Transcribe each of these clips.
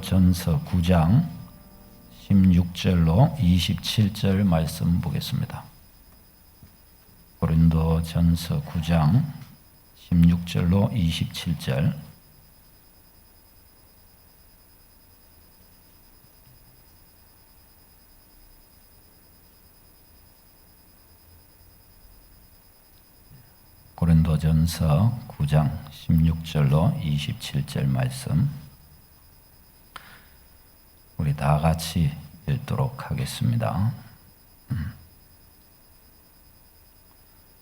고린도전서 9장 16절로 27절 말씀 보겠습니다. 고린도전서 9장 16절로 27절. 고린도전서 9장 16절로 27절 말씀 우리 다 같이 읽도록 하겠습니다.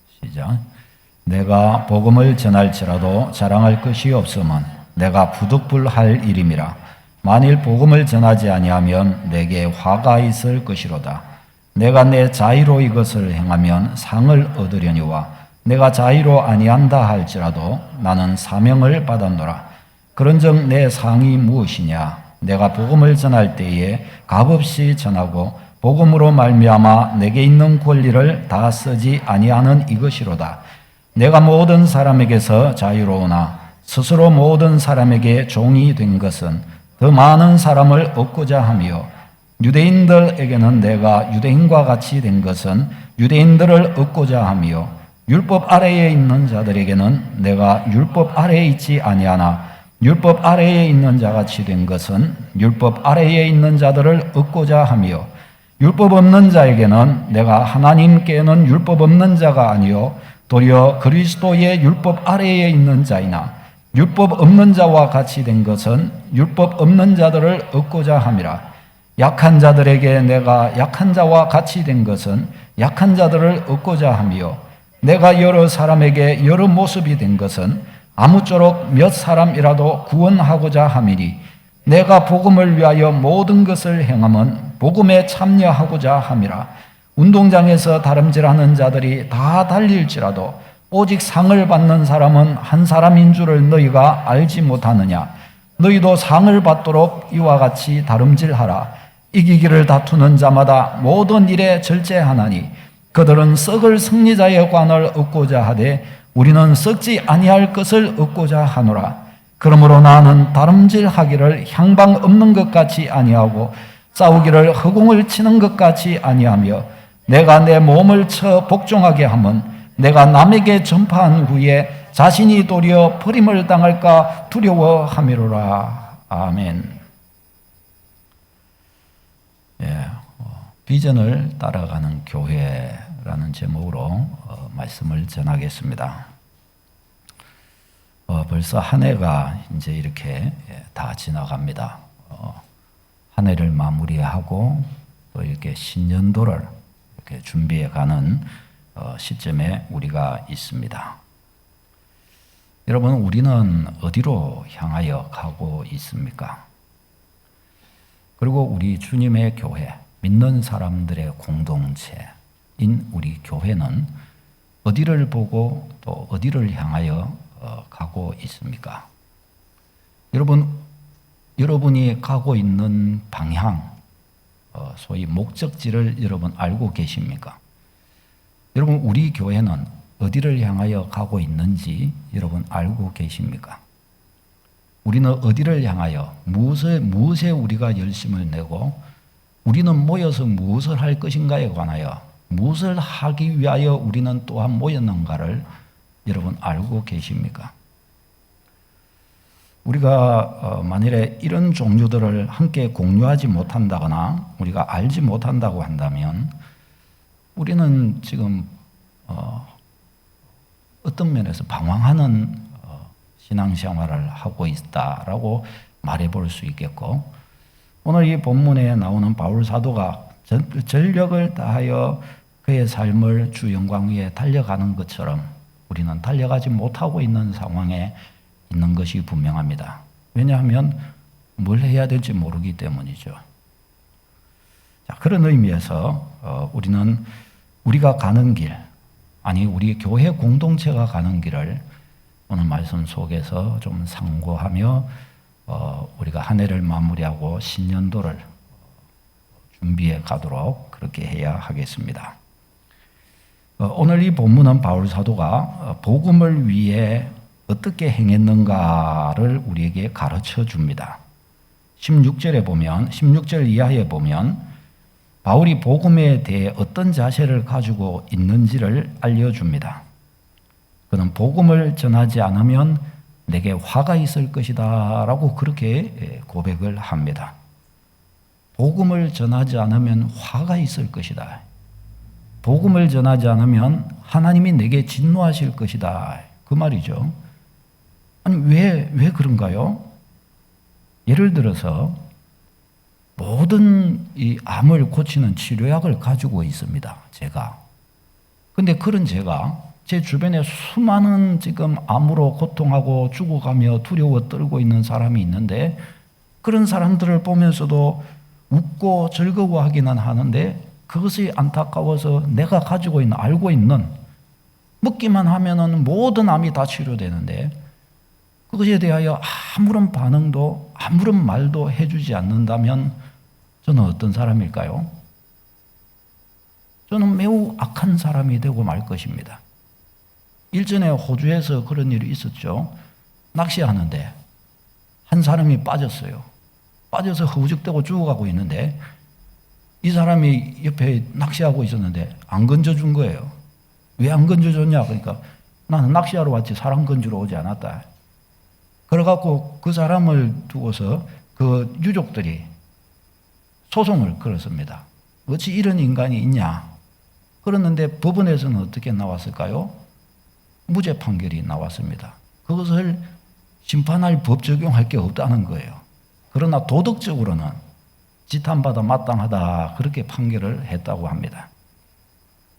시작. 내가 복음을 전할지라도 자랑할 것이 없으면 내가 부득불할 일임이라. 만일 복음을 전하지 아니하면 내게 화가 있을 것이로다. 내가 내 자의로 이것을 행하면 상을 얻으려니와 내가 자의로 아니한다 할지라도 나는 사명을 받았노라. 그런즉 내 상이 무엇이냐? 내가 복음을 전할 때에 값없이 전하고 복음으로 말미암아 내게 있는 권리를 다 쓰지 아니하는 이것이로다. 내가 모든 사람에게서 자유로우나 스스로 모든 사람에게 종이 된 것은 더 많은 사람을 얻고자 하며, 유대인들에게는 내가 유대인과 같이 된 것은 유대인들을 얻고자 하며, 율법 아래에 있는 자들에게는 내가 율법 아래에 있지 아니하나 율법 아래에 있는 자같이 된 것은 율법 아래에 있는 자들을 얻고자 하며, 율법 없는 자에게는 내가 하나님께는 율법 없는 자가 아니요 도리어 그리스도의 율법 아래에 있는 자이나, 율법 없는 자와 같이 된 것은 율법 없는 자들을 얻고자 함이라. 약한 자들에게 내가 약한 자와 같이 된 것은 약한 자들을 얻고자 하며, 내가 여러 사람에게 여러 모습이 된 것은 아무쪼록 몇 사람이라도 구원하고자 함이니, 내가 복음을 위하여 모든 것을 행함은 복음에 참여하고자 함이라. 운동장에서 다름질하는 자들이 다 달릴지라도 오직 상을 받는 사람은 한 사람인 줄을 너희가 알지 못하느냐? 너희도 상을 받도록 이와 같이 다름질하라. 이기기를 다투는 자마다 모든 일에 절제하나니 그들은 썩을 승리자의 관을 얻고자 하되 우리는 썩지 아니할 것을 얻고자 하노라. 그러므로 나는 다름질하기를 향방 없는 것 같이 아니하고 싸우기를 허공을 치는 것 같이 아니하며, 내가 내 몸을 쳐 복종하게 하면 내가 남에게 전파한 후에 자신이 도리어 버림을 당할까 두려워함이로라. 아멘. 비전을 따라가는 교회라는 제목으로 말씀을 전하겠습니다. 벌써 한 해가 이제 이렇게 다 지나갑니다. 한 해를 마무리하고 또 이렇게 신년도를 이렇게 준비해가는 시점에 우리가 있습니다. 여러분, 우리는 어디로 향하여 가고 있습니까? 그리고 우리 주님의 교회, 믿는 사람들의 공동체인 우리 교회는 어디를 보고 또 어디를 향하여 가고 있습니까? 여러분이 가고 있는 방향, 소위 목적지를 여러분 알고 계십니까? 여러분, 우리 교회는 어디를 향하여 가고 있는지 여러분 알고 계십니까? 우리는 어디를 향하여 무엇에 우리가 열심을 내고 우리는 모여서 무엇을 할 것인가에 관하여 무엇을 하기 위하여 우리는 또한 모였는가를 여러분 알고 계십니까? 우리가 만일에 이런 종류들을 함께 공유하지 못한다거나 우리가 알지 못한다고 한다면 우리는 지금 어떤 면에서 방황하는 신앙생활을 하고 있다라고 말해볼 수 있겠고, 오늘 이 본문에 나오는 바울 사도가 전력을 다하여 그의 삶을 주 영광 위에 달려가는 것처럼 우리는 달려가지 못하고 있는 상황에 있는 것이 분명합니다. 왜냐하면 뭘 해야 될지 모르기 때문이죠. 자, 그런 의미에서 우리는 우리가 가는 길, 아니 우리 교회 공동체가 가는 길을 오늘 말씀 속에서 좀 상고하며 우리가 한 해를 마무리하고 신년도를 준비해 가도록 그렇게 해야 하겠습니다. 오늘 이 본문은 바울 사도가 복음을 위해 어떻게 행했는가를 우리에게 가르쳐 줍니다. 16절에 보면 16절 이하에 보면 바울이 복음에 대해 어떤 자세를 가지고 있는지를 알려줍니다. 그는 복음을 전하지 않으면 내게 화가 있을 것이다 라고 그렇게 고백을 합니다. 복음을 전하지 않으면 화가 있을 것이다. 복음을 전하지 않으면 하나님이 내게 진노하실 것이다. 그 말이죠. 아니, 왜 그런가요? 예를 들어서 모든 이 암을 고치는 치료약을 가지고 있습니다. 제가. 근데 그런 제가 제 주변에 수많은 지금 암으로 고통하고 죽어가며 두려워 떨고 있는 사람이 있는데 그런 사람들을 보면서도 웃고 즐거워하기는 하는데 그것이 안타까워서 내가 가지고 있는, 알고 있는, 먹기만 하면은 모든 암이 다 치료되는데 그것에 대하여 아무런 반응도 아무런 말도 해주지 않는다면 저는 어떤 사람일까요? 저는 매우 악한 사람이 되고 말 것입니다. 일전에 호주에서 그런 일이 있었죠. 낚시하는데 한 사람이 빠졌어요. 빠져서 허우적대고 죽어가고 있는데 이 사람이 옆에 낚시하고 있었는데 안 건져준 거예요. 왜 안 건져줬냐? 그러니까 나는 낚시하러 왔지 사람 건주러 오지 않았다. 그래갖고 그 사람을 두고서 그 유족들이 소송을 걸었습니다. 어찌 이런 인간이 있냐? 그랬는데 법원에서는 어떻게 나왔을까요? 무죄 판결이 나왔습니다. 그것을 심판할 법 적용할 게 없다는 거예요. 그러나 도덕적으로는 지탄받아 마땅하다 그렇게 판결을 했다고 합니다.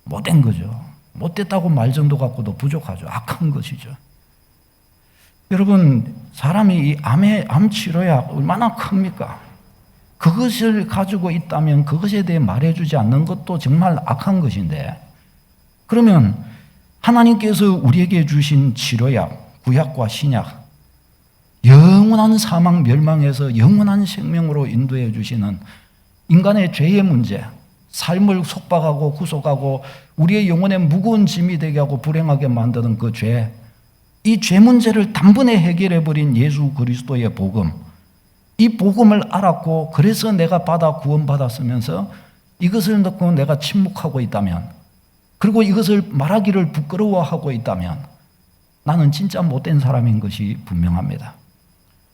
못된 거죠. 못됐다고 말 정도 갖고도 부족하죠. 악한 것이죠. 여러분, 사람이 이 암 치료약 얼마나 큽니까? 그것을 가지고 있다면 그것에 대해 말해주지 않는 것도 정말 악한 것인데 그러면 하나님께서 우리에게 주신 치료약, 구약과 신약, 영원한 사망 멸망에서 영원한 생명으로 인도해 주시는 인간의 죄의 문제, 삶을 속박하고 구속하고 우리의 영혼에 무거운 짐이 되게 하고 불행하게 만드는 그 죄, 이 죄 문제를 단번에 해결해 버린 예수 그리스도의 복음, 이 복음을 알았고 그래서 내가 받아 구원받았으면서 이것을 듣고 내가 침묵하고 있다면, 그리고 이것을 말하기를 부끄러워하고 있다면 나는 진짜 못된 사람인 것이 분명합니다.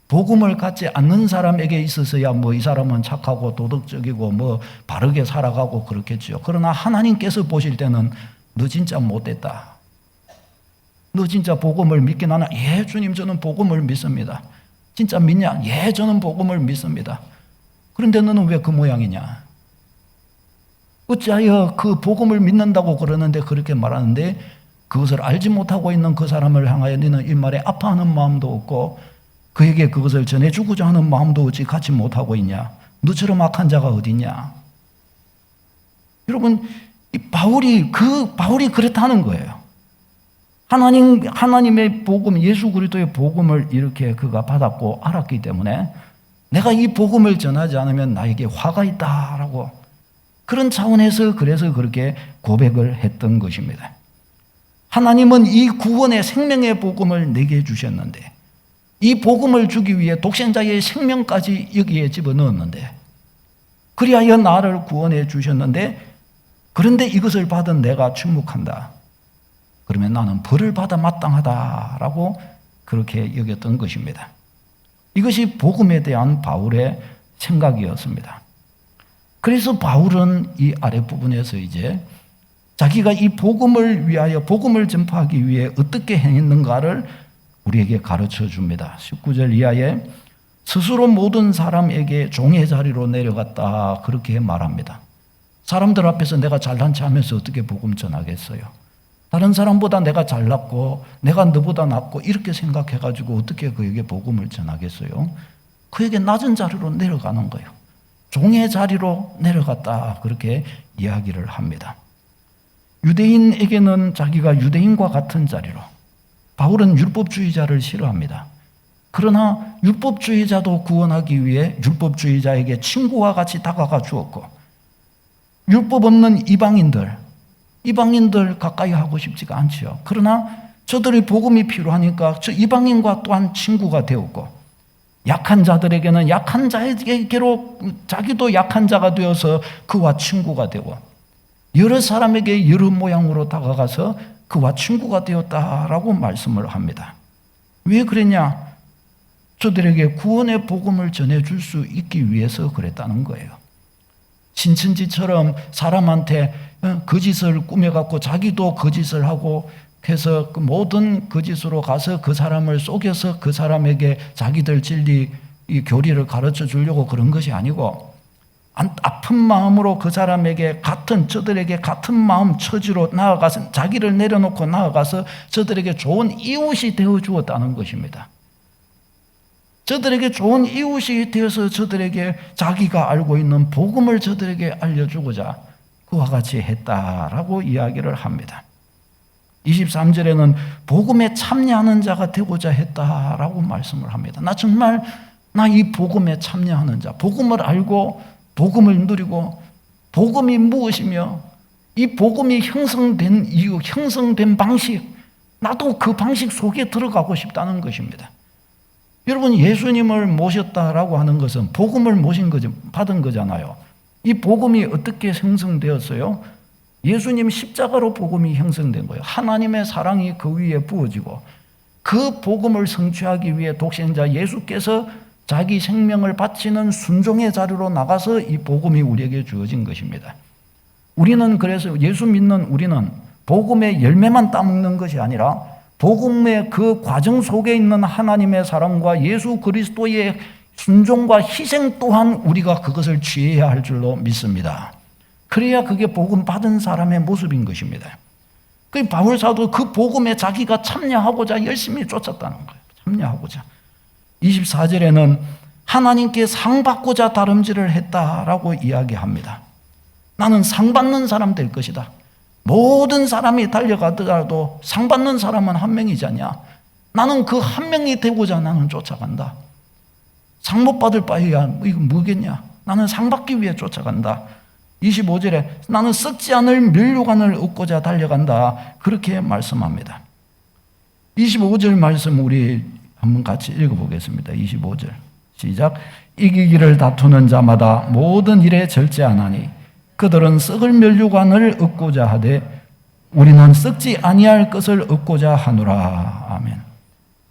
복음을 갖지 않는 사람에게 있어서야 뭐 이 사람은 착하고 도덕적이고 뭐 바르게 살아가고 그렇겠죠. 그러나 하나님께서 보실 때는 너 진짜 못됐다. 너 진짜 복음을 믿긴 하나? 예, 주님, 저는 복음을 믿습니다. 진짜 믿냐? 예, 저는 복음을 믿습니다. 그런데 너는 왜 그 모양이냐? 어찌하여 그 복음을 믿는다고 그러는데 그렇게 말하는데 그것을 알지 못하고 있는 그 사람을 향하여 너는 이 말에 아파하는 마음도 없고 그에게 그것을 전해주고자 하는 마음도 어찌 갖지 못하고 있냐? 너처럼 악한 자가 어디 있냐? 여러분, 이 바울이 그렇다는 거예요. 하나님의 복음, 예수 그리스도의 복음을 이렇게 그가 받았고 알았기 때문에 내가 이 복음을 전하지 않으면 나에게 화가 있다라고 그런 차원에서 그래서 그렇게 고백을 했던 것입니다. 하나님은 이 구원의 생명의 복음을 내게 주셨는데 이 복음을 주기 위해 독생자의 생명까지 여기에 집어넣었는데 그리하여 나를 구원해 주셨는데 그런데 이것을 받은 내가 침묵한다. 그러면 나는 벌을 받아 마땅하다라고 그렇게 여겼던 것입니다. 이것이 복음에 대한 바울의 생각이었습니다. 그래서 바울은 이 아랫부분에서 이제 자기가 이 복음을 위하여 복음을 전파하기 위해 어떻게 행했는가를 우리에게 가르쳐 줍니다. 19절 이하에 스스로 모든 사람에게 종의 자리로 내려갔다 그렇게 말합니다. 사람들 앞에서 내가 잘난 체 하면서 어떻게 복음 전하겠어요? 다른 사람보다 내가 잘났고 내가 너보다 낫고 이렇게 생각해가지고 어떻게 그에게 복음을 전하겠어요? 그에게 낮은 자리로 내려가는 거예요. 종의 자리로 내려갔다 그렇게 이야기를 합니다. 유대인에게는 자기가 유대인과 같은 자리로, 바울은 율법주의자를 싫어합니다. 그러나 율법주의자도 구원하기 위해 율법주의자에게 친구와 같이 다가가 주었고 율법 없는 이방인들 가까이 하고 싶지가 않지요. 그러나 저들의 복음이 필요하니까 저 이방인과 또한 친구가 되었고 약한 자들에게는 약한 자에게로 자기도 약한 자가 되어서 그와 친구가 되고, 여러 사람에게 여러 모양으로 다가가서 그와 친구가 되었다라고 말씀을 합니다. 왜 그랬냐? 저들에게 구원의 복음을 전해줄 수 있기 위해서 그랬다는 거예요. 신천지처럼 사람한테 거짓을 꾸며갖고 자기도 거짓을 하고 해서 그 모든 거짓으로 가서 그 사람을 속여서 그 사람에게 자기들 진리 이 교리를 가르쳐 주려고 그런 것이 아니고, 아픈 마음으로 그 사람에게 저들에게 같은 마음 처지로 나아가서 자기를 내려놓고 나아가서 저들에게 좋은 이웃이 되어 주었다는 것입니다. 저들에게 좋은 이웃이 되어서 저들에게 자기가 알고 있는 복음을 저들에게 알려주고자 그와 같이 했다라고 이야기를 합니다. 23절에는 복음에 참여하는 자가 되고자 했다라고 말씀을 합니다. 나 이 복음에 참여하는 자, 복음을 알고 복음을 누리고 복음이 무엇이며 이 복음이 형성된 이유, 형성된 방식, 나도 그 방식 속에 들어가고 싶다는 것입니다. 여러분, 예수님을 모셨다라고 하는 것은 복음을 받은 거잖아요. 이 복음이 어떻게 형성되었어요? 예수님 십자가로 복음이 형성된 거예요. 하나님의 사랑이 그 위에 부어지고 그 복음을 성취하기 위해 독생자 예수께서 자기 생명을 바치는 순종의 자료로 나가서 이 복음이 우리에게 주어진 것입니다. 우리는 그래서 예수 믿는 우리는 복음의 열매만 따먹는 것이 아니라 복음의 그 과정 속에 있는 하나님의 사랑과 예수 그리스도의 순종과 희생 또한 우리가 그것을 취해야 할 줄로 믿습니다. 그래야 그게 복음 받은 사람의 모습인 것입니다. 그 바울사도 그 복음에 자기가 참여하고자 열심히 쫓았다는 거예요. 참여하고자. 24절에는 하나님께 상 받고자 다름질을 했다라고 이야기합니다. 나는 상 받는 사람 될 것이다. 모든 사람이 달려가더라도 상 받는 사람은 한 명이잖냐. 나는 그 한 명이 되고자 나는 쫓아간다. 상 못 받을 바에야 이거 뭐겠냐. 나는 상 받기 위해 쫓아간다. 25절에 나는 썩지 않을 면류관을 얻고자 달려간다. 그렇게 말씀합니다. 25절 말씀 우리 한번 같이 읽어보겠습니다. 25절 시작. 이기기를 다투는 자마다 모든 일에 절제하나니 그들은 썩을 면류관을 얻고자 하되 우리는 썩지 아니할 것을 얻고자 하노라. 아멘.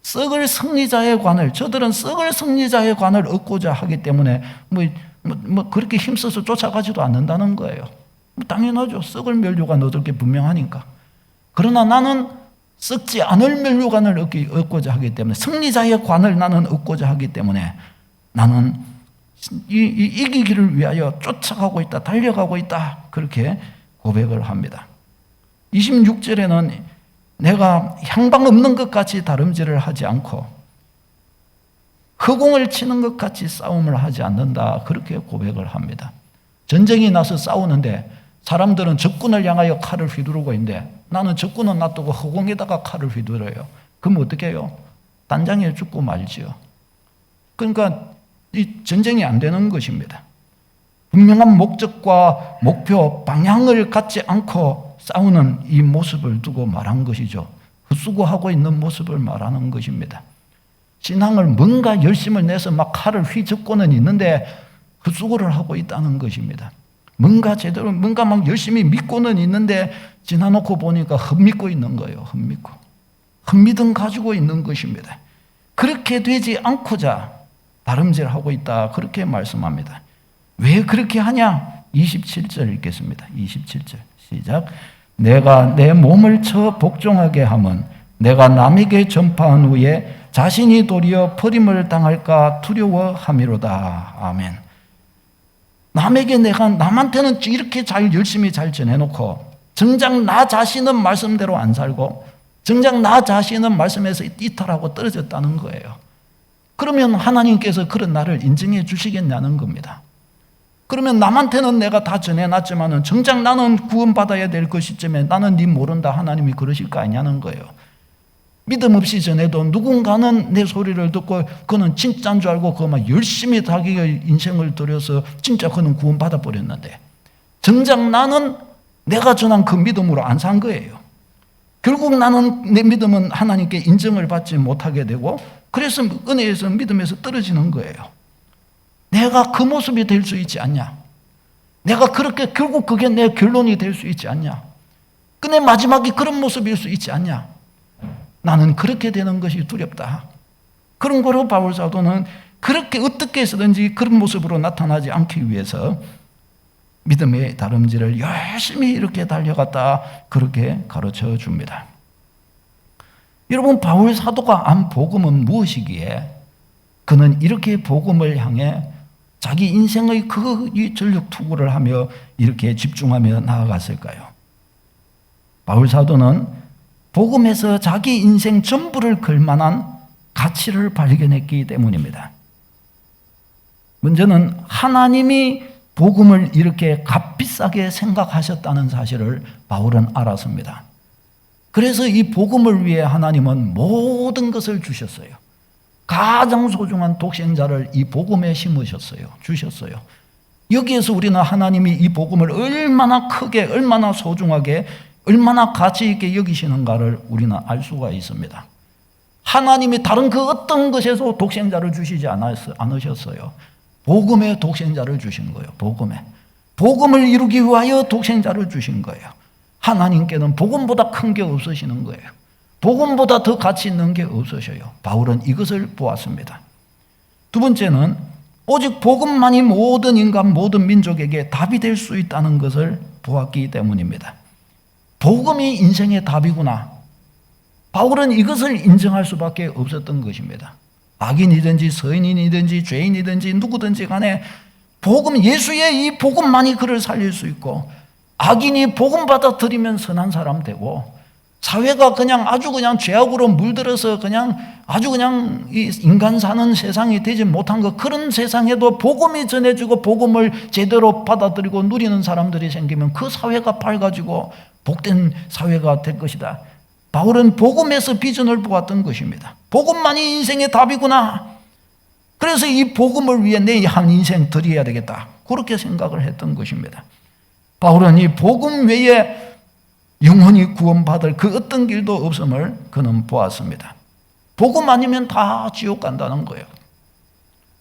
썩을 승리자의 관을, 저들은 썩을 승리자의 관을 얻고자 하기 때문에 그렇게 힘써서 쫓아가지도 않는다는 거예요. 당연하죠. 썩을 면류관 얻을 게 분명하니까. 그러나 나는 썩지 않을 면류관을 얻고자 하기 때문에, 승리자의 관을 나는 얻고자 하기 때문에 나는 이기기를 위하여 쫓아가고 있다, 달려가고 있다. 그렇게 고백을 합니다. 26절에는 내가 향방 없는 것 같이 다름질을 하지 않고 허공을 치는 것 같이 싸움을 하지 않는다. 그렇게 고백을 합니다. 전쟁이 나서 싸우는데 사람들은 적군을 향하여 칼을 휘두르고 있는데 나는 적군은 놔두고 허공에다가 칼을 휘두르요. 그럼 어떻게 해요? 단장에 죽고 말지요. 그러니까 이 전쟁이 안 되는 것입니다. 분명한 목적과 목표, 방향을 갖지 않고 싸우는 이 모습을 두고 말한 것이죠. 헛수고하고 있는 모습을 말하는 것입니다. 신앙을 뭔가 열심을 내서 막 칼을 휘젓고는 있는데 헛수고를 하고 있다는 것입니다. 뭔가 막 열심히 믿고는 있는데 지나놓고 보니까 헛믿고 있는 거예요. 헛믿음 가지고 있는 것입니다. 그렇게 되지 않고자 다름질하고 있다. 그렇게 말씀합니다. 왜 그렇게 하냐? 27절 읽겠습니다. 27절 시작. 내가 내 몸을 쳐 복종하게 함은 내가 남에게 전파한 후에 자신이 도리어 버림을 당할까 두려워함이로다. 아멘. 남한테는 이렇게 열심히 잘 전해놓고 정작 나 자신은 말씀대로 안 살고 정작 나 자신은 말씀에서 이탈하고 떨어졌다는 거예요. 그러면 하나님께서 그런 나를 인정해 주시겠냐는 겁니다. 그러면 남한테는 내가 다 전해놨지만은 정작 나는 구원받아야 될 그 시점에 나는 네 모른다 하나님이 그러실 거 아니냐는 거예요. 믿음 없이 전해도 누군가는 내 소리를 듣고 그는 진짜인 줄 알고 막 열심히 자기의 인생을 들여서 진짜 그는 구원받아 버렸는데 정작 나는 내가 전한 그 믿음으로 안 산 거예요. 결국 나는 내 믿음은 하나님께 인정을 받지 못하게 되고 그래서 은혜에서 믿음에서 떨어지는 거예요. 내가 그 모습이 될 수 있지 않냐? 내가 그렇게 결국 그게 내 결론이 될 수 있지 않냐? 내 마지막이 그런 모습일 수 있지 않냐? 나는 그렇게 되는 것이 두렵다. 그런 거로 바울 사도는 그렇게 어떻게 해서든지 그런 모습으로 나타나지 않기 위해서 믿음의 다름질을 열심히 이렇게 달려갔다, 그렇게 가르쳐 줍니다. 여러분, 바울 사도가 안 복음은 무엇이기에 그는 이렇게 복음을 향해 자기 인생의 그 전력 투구를 하며 이렇게 집중하며 나아갔을까요? 바울 사도는 복음에서 자기 인생 전부를 걸 만한 가치를 발견했기 때문입니다. 먼저는 하나님이 복음을 이렇게 값비싸게 생각하셨다는 사실을 바울은 알았습니다. 그래서 이 복음을 위해 하나님은 모든 것을 주셨어요. 가장 소중한 독생자를 이 복음에 심으셨어요. 주셨어요. 여기에서 우리는 하나님이 이 복음을 얼마나 크게, 얼마나 소중하게, 얼마나 가치 있게 여기시는가를 우리는 알 수가 있습니다. 하나님이 다른 그 어떤 것에서 독생자를 주시지 않으셨어요. 복음에 독생자를 주신 거예요. 복음을 이루기 위하여 독생자를 주신 거예요. 하나님께는 복음보다 큰 게 없으시는 거예요. 복음보다 더 가치 있는 게 없으셔요. 바울은 이것을 보았습니다. 두 번째는 오직 복음만이 모든 인간, 모든 민족에게 답이 될 수 있다는 것을 보았기 때문입니다. 복음이 인생의 답이구나. 바울은 이것을 인정할 수밖에 없었던 것입니다. 악인이든지 서인이든지 죄인이든지 누구든지 간에 복음, 예수의 이 복음만이 그를 살릴 수 있고, 악인이 복음 받아들이면 선한 사람 되고, 사회가 아주 죄악으로 물들어서 아주 이 인간 사는 세상이 되지 못한 것, 그런 세상에도 복음이 전해지고 복음을 제대로 받아들이고 누리는 사람들이 생기면 그 사회가 밝아지고 복된 사회가 될 것이다. 바울은 복음에서 비전을 보았던 것입니다. 복음만이 인생의 답이구나. 그래서 이 복음을 위해 내 한 인생 드려야 되겠다, 그렇게 생각을 했던 것입니다. 바울은 이 복음 외에 영원히 구원받을 그 어떤 길도 없음을 그는 보았습니다. 복음 아니면 다 지옥 간다는 거예요.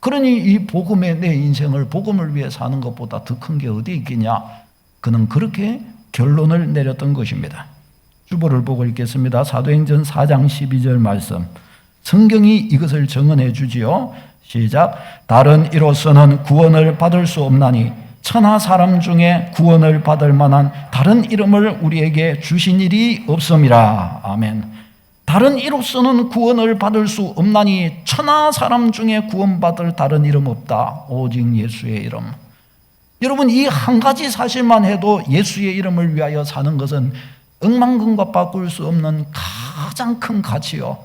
그러니 이 복음에 내 인생을 복음을 위해 사는 것보다 더 큰 게 어디 있겠냐, 그는 그렇게 결론을 내렸던 것입니다. 주보를 보고 읽겠습니다. 사도행전 4장 12절 말씀, 성경이 이것을 정언해 주지요. 시작. 다른 이로서는 구원을 받을 수 없나니 천하 사람 중에 구원을 받을 만한 다른 이름을 우리에게 주신 일이 없음이라. 아멘. 다른 이로서는 구원을 받을 수 없나니 천하 사람 중에 구원받을 다른 이름 없다, 오직 예수의 이름. 여러분, 이 한 가지 사실만 해도 예수의 이름을 위하여 사는 것은 억만금과 바꿀 수 없는 가장 큰 가치요,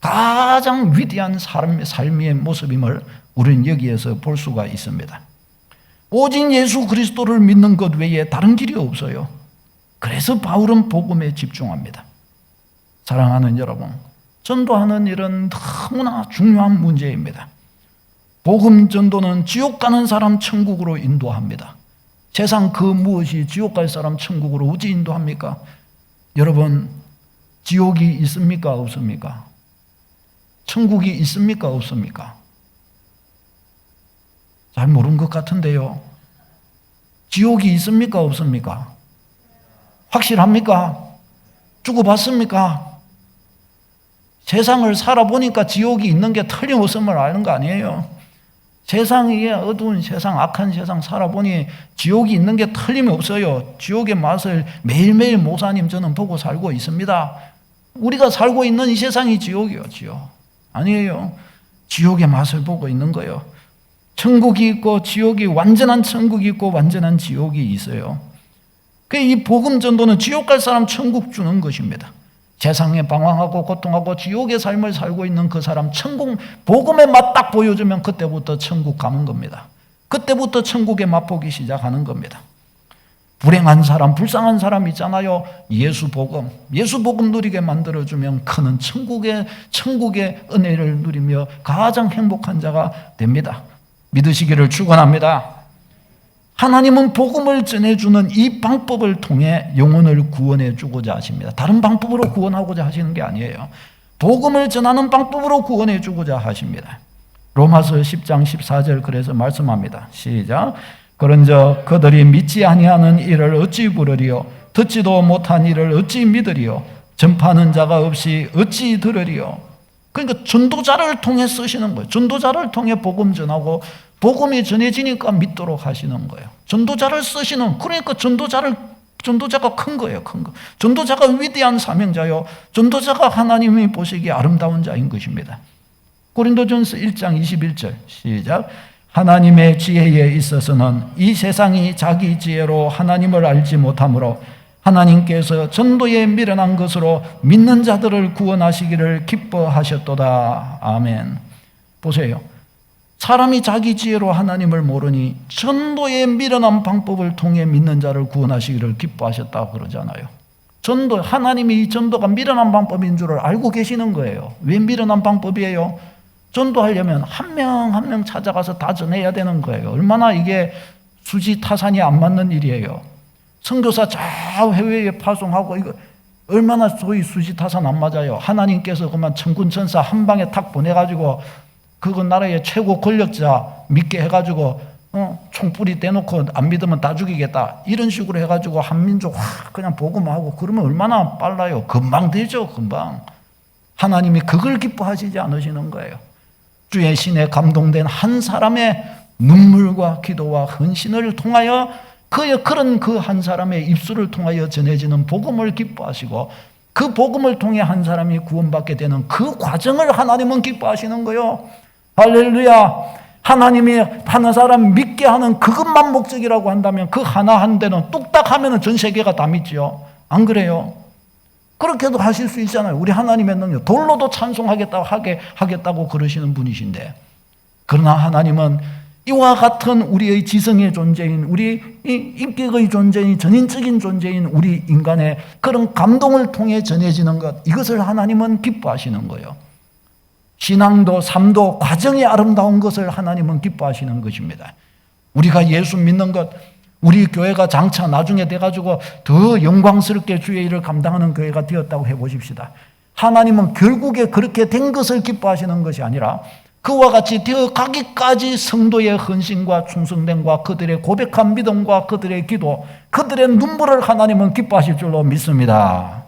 가장 위대한 삶의 모습임을 우리는 여기에서 볼 수가 있습니다. 오직 예수 그리스도를 믿는 것 외에 다른 길이 없어요. 그래서 바울은 복음에 집중합니다. 사랑하는 여러분, 전도하는 일은 너무나 중요한 문제입니다. 복음 전도는 지옥 가는 사람 천국으로 인도합니다. 세상 그 무엇이 지옥 갈 사람 천국으로 어찌 인도합니까? 여러분, 지옥이 있습니까? 없습니까? 천국이 있습니까? 없습니까? 잘 모르는 것 같은데요. 지옥이 있습니까? 없습니까? 확실합니까? 죽어봤습니까? 세상을 살아보니까 지옥이 있는 게 틀림없음을 아는 거 아니에요. 세상에 어두운 세상, 악한 세상 살아보니 지옥이 있는 게 틀림없어요. 지옥의 맛을 매일매일 목사님 저는 보고 살고 있습니다. 우리가 살고 있는 이 세상이 지옥이요, 지옥. 아니에요. 지옥의 맛을 보고 있는 거예요. 천국이 있고 지옥이, 완전한 천국이 있고 완전한 지옥이 있어요. 이 복음 전도는 지옥 갈 사람 천국 주는 것입니다. 세상에 방황하고 고통하고 지옥의 삶을 살고 있는 그 사람 천국, 복음의 맛 딱 보여주면 그때부터 천국 가는 겁니다. 그때부터 천국의 맛보기 시작하는 겁니다. 불행한 사람, 불쌍한 사람 있잖아요. 예수 복음 누리게 만들어주면 그는 천국의 은혜를 누리며 가장 행복한 자가 됩니다. 믿으시기를 축원합니다. 하나님은 복음을 전해주는 이 방법을 통해 영혼을 구원해 주고자 하십니다. 다른 방법으로 구원하고자 하시는 게 아니에요. 복음을 전하는 방법으로 구원해 주고자 하십니다. 로마서 10장 14절 그래서 말씀합니다. 시작. 그런즉 그들이 믿지 아니하는 일을 어찌 부르리요? 듣지도 못한 일을 어찌 믿으리요? 전파하는 자가 없이 어찌 들으리요? 그러니까 전도자를 통해 쓰시는 거예요. 전도자를 통해 복음 전하고 복음이 전해지니까 믿도록 하시는 거예요. 전도자를 쓰시는, 그러니까 전도자가 큰 거예요. 큰 거. 전도자가 위대한 사명자요. 전도자가 하나님이 보시기에 아름다운 자인 것입니다. 고린도전서 1장 21절 시작. 하나님의 지혜에 있어서는 이 세상이 자기 지혜로 하나님을 알지 못하므로 하나님께서 전도에 미련한 것으로 믿는 자들을 구원하시기를 기뻐하셨도다. 아멘. 보세요. 사람이 자기 지혜로 하나님을 모르니 전도에 미련한 방법을 통해 믿는 자를 구원하시기를 기뻐하셨다고 그러잖아요. 전도, 하나님이 이 전도가 미련한 방법인 줄을 알고 계시는 거예요. 왜 미련한 방법이에요? 전도하려면 한 명 한 명 찾아가서 다 전해야 되는 거예요. 얼마나 이게 수지타산이 안 맞는 일이에요. 선교사 저 해외에 파송하고 이거 얼마나 소위 수지타산 안 맞아요. 하나님께서 그만 천군천사 한 방에 탁 보내가지고 그거 나라의 최고 권력자 믿게 해가지고 총뿌리 대놓고 안 믿으면 다 죽이겠다 이런 식으로 해가지고 한민족 그냥 복음하고 그러면 얼마나 빨라요. 금방 되죠. 금방. 하나님이 그걸 기뻐하시지 않으시는 거예요. 주의 신에 감동된 한 사람의 눈물과 기도와 헌신을 통하여 그런 그 한 사람의 입술을 통하여 전해지는 복음을 기뻐하시고 그 복음을 통해 한 사람이 구원받게 되는 그 과정을 하나님은 기뻐하시는 거예요. 할렐루야. 하나님이 한 사람 믿게 하는 그것만 목적이라고 한다면 그 하나 한 대는 뚝딱 하면 전 세계가 다 믿지요. 안 그래요? 그렇게도 하실 수 있잖아요. 우리 하나님의 능력, 돌로도 하겠다고 그러시는 분이신데, 그러나 하나님은 이와 같은 우리의 지성의 존재인, 우리 인격의 존재인, 전인적인 존재인 우리 인간의 그런 감동을 통해 전해지는 것, 이것을 하나님은 기뻐하시는 거예요. 신앙도 삶도 과정이 아름다운 것을 하나님은 기뻐하시는 것입니다. 우리가 예수 믿는 것, 우리 교회가 장차 나중에 돼가지고 더 영광스럽게 주의 일을 감당하는 교회가 되었다고 해보십시다. 하나님은 결국에 그렇게 된 것을 기뻐하시는 것이 아니라 그와 같이 되어가기까지 성도의 헌신과 충성됨과 그들의 고백한 믿음과 그들의 기도, 그들의 눈물을 하나님은 기뻐하실 줄로 믿습니다.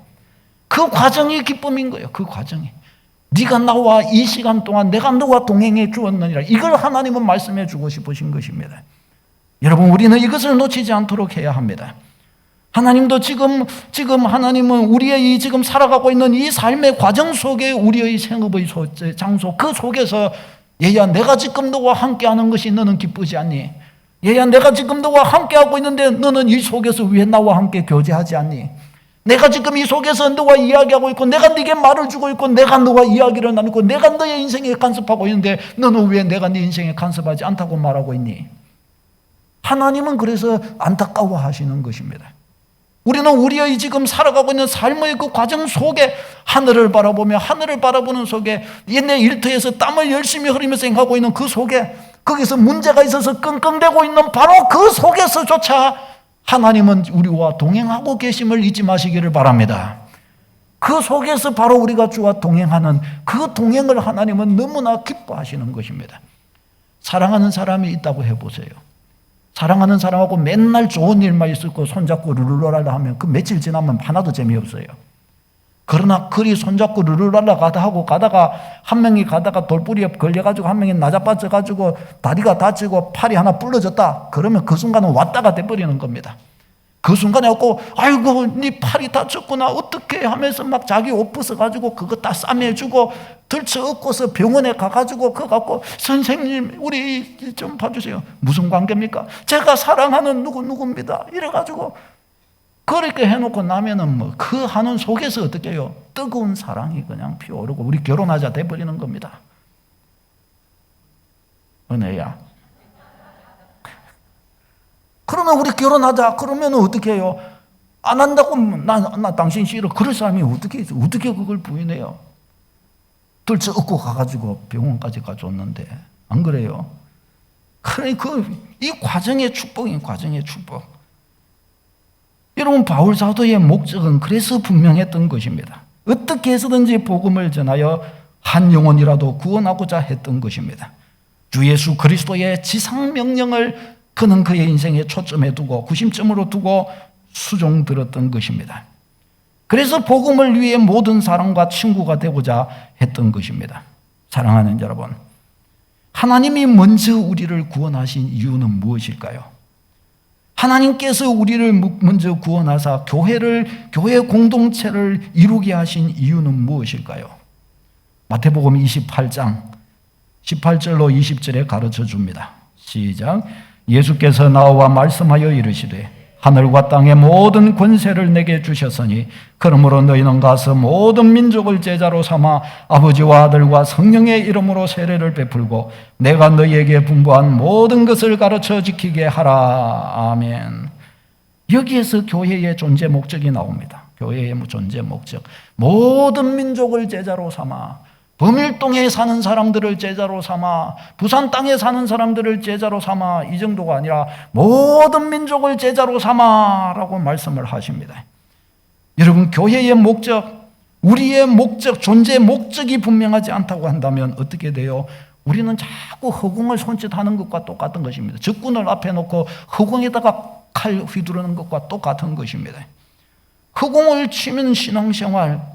그 과정이 기쁨인 거예요. 그 과정이. 네가 나와 이 시간 동안 내가 너와 동행해 주었느니라. 이걸 하나님은 말씀해 주고 싶으신 것입니다. 여러분, 우리는 이것을 놓치지 않도록 해야 합니다. 하나님도 지금 하나님은 우리의 이 지금 살아가고 있는 이 삶의 과정 속에 우리의 생업의 장소 그 속에서 얘야 내가 지금 너와 함께하는 것이 너는 기쁘지 않니? 얘야 내가 지금 너와 함께하고 있는데 너는 이 속에서 왜 나와 함께 교제하지 않니? 내가 지금 이 속에서 너와 이야기하고 있고 내가 네게 말을 주고 있고 내가 너와 이야기를 나누고 내가 너의 인생에 간섭하고 있는데 너는 왜 내가 네 인생에 간섭하지 않다고 말하고 있니? 하나님은 그래서 안타까워하시는 것입니다. 우리는 우리의 지금 살아가고 있는 삶의 그 과정 속에 하늘을 바라보는 속에 내 일터에서 땀을 열심히 흘리면서 행하고 있는 그 속에 거기서 문제가 있어서 끙끙대고 있는 바로 그 속에서조차 하나님은 우리와 동행하고 계심을 잊지 마시기를 바랍니다. 그 속에서 바로 우리가 주와 동행하는 그 동행을 하나님은 너무나 기뻐하시는 것입니다. 사랑하는 사람이 있다고 해보세요. 사랑하는 사람하고 맨날 좋은 일만 있었고 손잡고 르르라라 하면 그 며칠 지나면 하나도 재미없어요. 그러나 그리 손잡고 르르라라 가다가 한 명이 가다가 돌뿌리에 걸려가지고 한 명이 나자빠져가지고 다리가 다치고 팔이 하나 부러졌다. 그러면 그 순간은 왔다가 돼버리는 겁니다. 그 순간에 갖고 아이고 네 팔이 다쳤구나 어떻게 하면서 막 자기 옷 벗어가지고 그거 다 싸매주고 들쳐 업고서 병원에 가가지고 그거 갖고 선생님 우리 좀 봐주세요. 무슨 관계입니까? 제가 사랑하는 누구입니다. 이래가지고 그렇게 해놓고 나면은 뭐 그 하는 속에서 어떻게 해요? 뜨거운 사랑이 그냥 피어오르고 우리 결혼하자 돼버리는 겁니다. 은혜야. 그러면 우리 결혼하자. 그러면 어떻게 해요? 안 한다고 나 당신 싫어. 그럴 사람이 어떻게 그걸 부인해요? 들쳐 업고 가가지고 병원까지 가줬는데 안 그래요? 그러니까 이 과정의 축복인 과정의 축복. 여러분 바울 사도의 목적은 그래서 분명했던 것입니다. 어떻게 해서든지 복음을 전하여 한 영혼이라도 구원하고자 했던 것입니다. 주 예수 그리스도의 지상명령을 그는 그의 인생에 초점에 두고 구심점으로 두고 수종들었던 것입니다. 그래서 복음을 위해 모든 사람과 친구가 되고자 했던 것입니다. 사랑하는 여러분, 하나님이 먼저 우리를 구원하신 이유는 무엇일까요? 하나님께서 우리를 먼저 구원하사 교회 공동체를 이루게 하신 이유는 무엇일까요? 마태복음 28장 18절로 20절에 가르쳐 줍니다. 시작. 예수께서 나와 말씀하여 이르시되 하늘과 땅의 모든 권세를 내게 주셨으니 그러므로 너희는 가서 모든 민족을 제자로 삼아 아버지와 아들과 성령의 이름으로 세례를 베풀고 내가 너희에게 분부한 모든 것을 가르쳐 지키게 하라. 아멘. 여기에서 교회의 존재 목적이 나옵니다. 교회의 존재 목적. 모든 민족을 제자로 삼아, 범일동에 사는 사람들을 제자로 삼아, 부산 땅에 사는 사람들을 제자로 삼아, 이 정도가 아니라 모든 민족을 제자로 삼아라고 말씀을 하십니다. 여러분, 교회의 목적, 우리의 목적, 존재 목적이 분명하지 않다고 한다면 어떻게 돼요? 우리는 자꾸 허공을 손짓하는 것과 똑같은 것입니다. 적군을 앞에 놓고 허공에다가 칼 휘두르는 것과 똑같은 것입니다. 허공을 치면 신앙생활,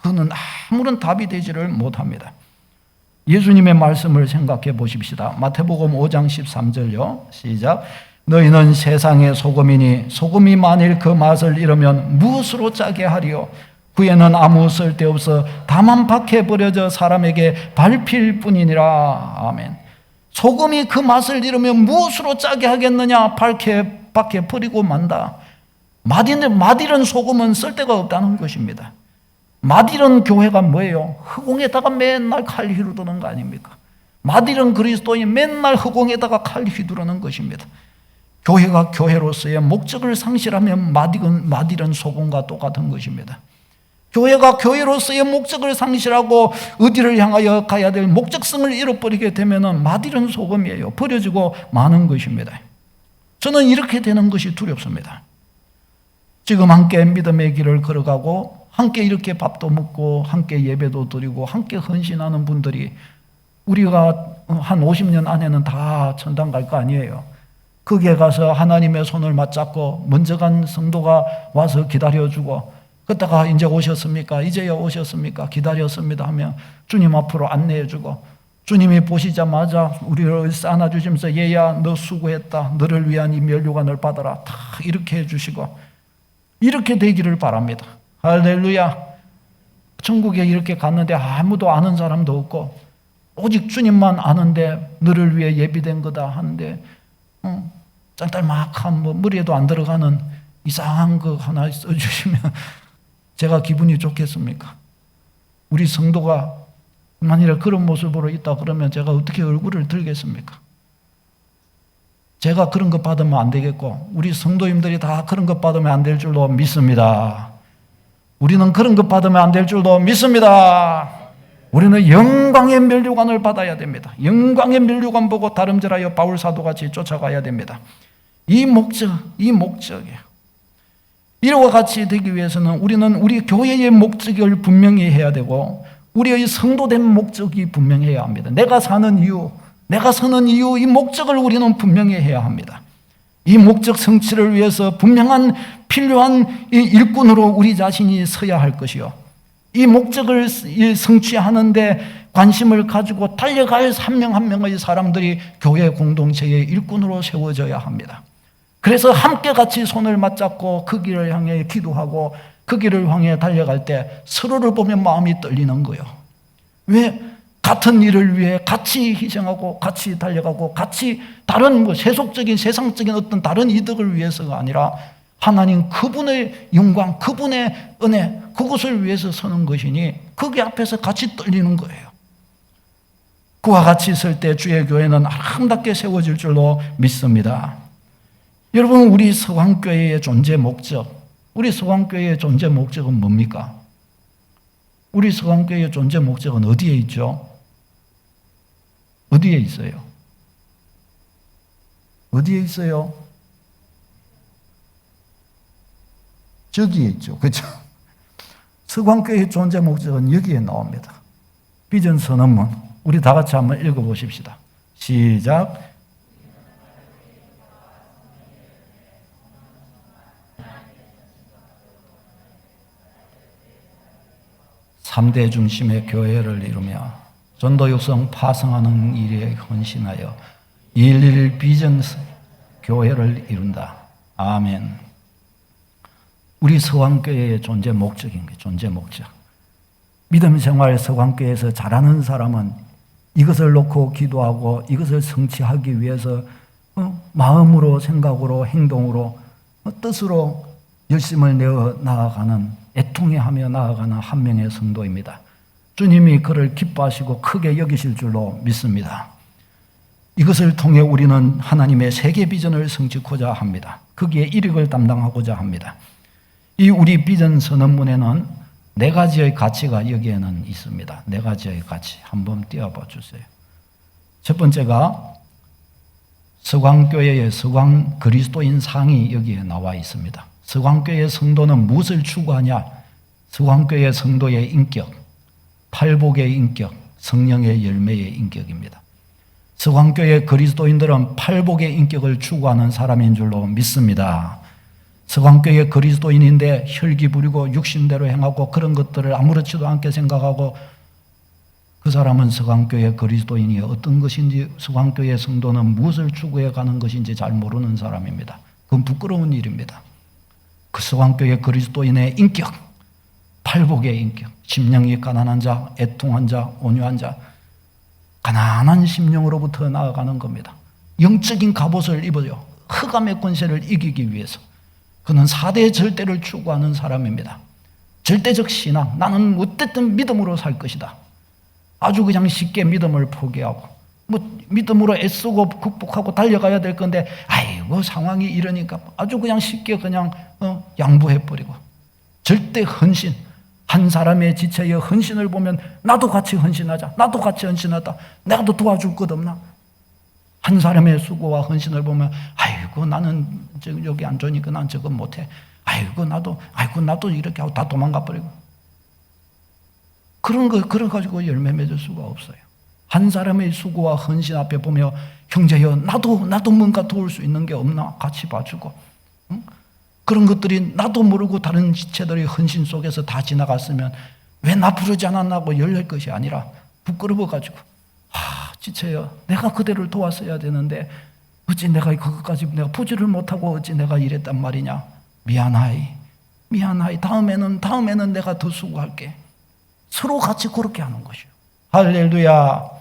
그는 아무런 답이 되지를 못합니다. 예수님의 말씀을 생각해 보십시다. 마태복음 5장 13절요. 시작. 너희는 세상의 소금이니 소금이 만일 그 맛을 잃으면 무엇으로 짜게 하리요? 그에는 아무 쓸데없어 다만 밖에 버려져 사람에게 밟힐 뿐이니라. 아멘. 소금이 그 맛을 잃으면 무엇으로 짜게 하겠느냐? 밖에 버리고 만다. 맛이른 소금은 쓸데가 없다는 것입니다. 맛이른 교회가 뭐예요? 허공에다가 맨날 칼 휘두르는 거 아닙니까? 맛이른 그리스도인 맨날 허공에다가 칼 휘두르는 것입니다. 교회가 교회로서의 목적을 상실하면 맛이른 소금과 똑같은 것입니다. 교회가 교회로서의 목적을 상실하고 어디를 향하여 가야 될 목적성을 잃어버리게 되면 맛이른 소금이에요. 버려지고 마는 것입니다. 저는 이렇게 되는 것이 두렵습니다. 지금 함께 믿음의 길을 걸어가고 함께 이렇게 밥도 먹고 함께 예배도 드리고 함께 헌신하는 분들이 우리가 한 50년 안에는 다 천당 갈 거 아니에요. 거기에 가서 하나님의 손을 맞잡고 먼저 간 성도가 와서 기다려주고 그러다가 이제 오셨습니까? 이제야 오셨습니까? 기다렸습니다 하면 주님 앞으로 안내해주고 주님이 보시자마자 우리를 안아주시면서 얘야 너 수고했다. 너를 위한 이 면류관을 받아라. 다 이렇게 해주시고 이렇게 되기를 바랍니다. 할렐루야. 천국에 이렇게 갔는데 아무도 아는 사람도 없고 오직 주님만 아는데 너를 위해 예비된 거다 하는데 짤짤막한 머리에도 안 들어가는 이상한 거 하나 써주시면 제가 기분이 좋겠습니까? 우리 성도가 만일에 그런 모습으로 있다 그러면 제가 어떻게 얼굴을 들겠습니까? 제가 그런 것 받으면 안 되겠고 우리 성도님들이 다 그런 것 받으면 안 될 줄로 믿습니다. 우리는 그런 것 받으면 안 될 줄도 믿습니다. 우리는 영광의 면류관을 받아야 됩니다. 영광의 면류관 보고 다름질하여 바울 사도같이 쫓아가야 됩니다. 이 목적이에요. 이와 같이 되기 위해서는 우리는 우리 교회의 목적을 분명히 해야 되고 우리의 성도된 목적이 분명해야 합니다. 내가 사는 이유, 이 목적을 우리는 분명히 해야 합니다. 이 목적 성취를 위해서 분명한 필요한 이 일꾼으로 우리 자신이 서야 할 것이요. 이 목적을 성취하는데 관심을 가지고 달려갈 한 명 한 명의 사람들이 교회 공동체의 일꾼으로 세워져야 합니다. 그래서 함께 같이 손을 맞잡고 그 길을 향해 기도하고 그 길을 향해 달려갈 때 서로를 보면 마음이 떨리는 거예요. 왜? 같은 일을 위해 같이 희생하고 같이 달려가고 같이 다른 세속적인 세상적인 어떤 다른 이득을 위해서가 아니라 하나님 그분의 영광, 그분의 은혜, 그것을 위해서 서는 것이니 거기 앞에서 같이 떨리는 거예요. 그와 같이 설 때 주의 교회는 아름답게 세워질 줄로 믿습니다. 여러분, 우리 서강교회의 존재 목적, 우리 서강교회의 존재 목적은 뭡니까? 우리 서강교회의 존재 목적은 어디에 있죠? 어디에 있어요? 어디에 있어요? 저기에 있죠. 그렇죠? 서광교회의 존재 목적은 여기에 나옵니다. 비전 선언문, 우리 다 같이 한번 읽어보십시다. 시작. 3대 중심의 교회를 이루며 전도 육성 파송하는 일에 헌신하여 111 비전 교회를 이룬다. 아멘. 우리 서광교회의 존재 목적인 거예요. 존재 목적. 믿음 생활 서광교회에서 잘하는 사람은 이것을 놓고 기도하고 이것을 성취하기 위해서 마음으로, 생각으로, 행동으로, 뜻으로 열심을 내어 나아가는, 애통해하며 나아가는 한 명의 성도입니다. 주님이 그를 기뻐하시고 크게 여기실 줄로 믿습니다. 이것을 통해 우리는 하나님의 세계 비전을 성취하고자 합니다. 거기에 이력을 담당하고자 합니다. 이 우리 비전 선언문에는 4가지의 가치가 여기에는 있습니다. 4가지의 가치. 한번 띄워봐 주세요. 첫 번째가 서광교회의 서광 그리스도인 상이 여기에 나와 있습니다. 서광교회의 성도는 무엇을 추구하냐? 서광교회 성도의 인격, 팔복의 인격, 성령의 열매의 인격입니다. 서광교회 그리스도인들은 팔복의 인격을 추구하는 사람인 줄로 믿습니다. 서광교회 그리스도인인데 혈기 부리고 육신대로 행하고 그런 것들을 아무렇지도 않게 생각하고 그 사람은 서광교회 그리스도인이 어떤 것인지, 서광교회 성도는 무엇을 추구해 가는 것인지 잘 모르는 사람입니다. 그건 부끄러운 일입니다. 그 서광교회 그리스도인의 인격, 팔복의 인격, 심령이 가난한 자, 애통한 자, 온유한 자, 가난한 심령으로부터 나아가는 겁니다. 영적인 갑옷을 입어요. 흑암의 권세를 이기기 위해서. 그는 4대 절대를 추구하는 사람입니다. 절대적 신앙, 나는 어쨌든 믿음으로 살 것이다. 아주 그냥 쉽게 믿음을 포기하고 믿음으로 애쓰고 극복하고 달려가야 될 건데 아이고 상황이 이러니까 아주 그냥 쉽게 그냥 양보해버리고, 절대 헌신, 한 사람의 지체의 헌신을 보면 나도 같이 헌신하자, 나도 같이 헌신하다, 내가 더 도와줄 것 없나? 한 사람의 수고와 헌신을 보면 아이고 나는 여기 안 좋으니까 난 저건 못해, 아이고 나도 이렇게 하고 다 도망가 버리고, 그런 가지고 열매 맺을 수가 없어요. 한 사람의 수고와 헌신 앞에 보며 형제여 나도 뭔가 도울 수 있는 게 없나? 같이 봐주고, 응? 그런 것들이 나도 모르고 다른 지체들의 헌신 속에서 다 지나갔으면 왜 나 부르지 않았나고 열릴 것이 아니라 부끄러워가지고 지체여 내가 그대를 도왔어야 되는데 어찌 내가 그것까지 내가 보지를 못하고 어찌 내가 이랬단 말이냐. 미안하이 다음에는 내가 더 수고할게. 서로 같이 그렇게 하는 것이요. 할렐루야.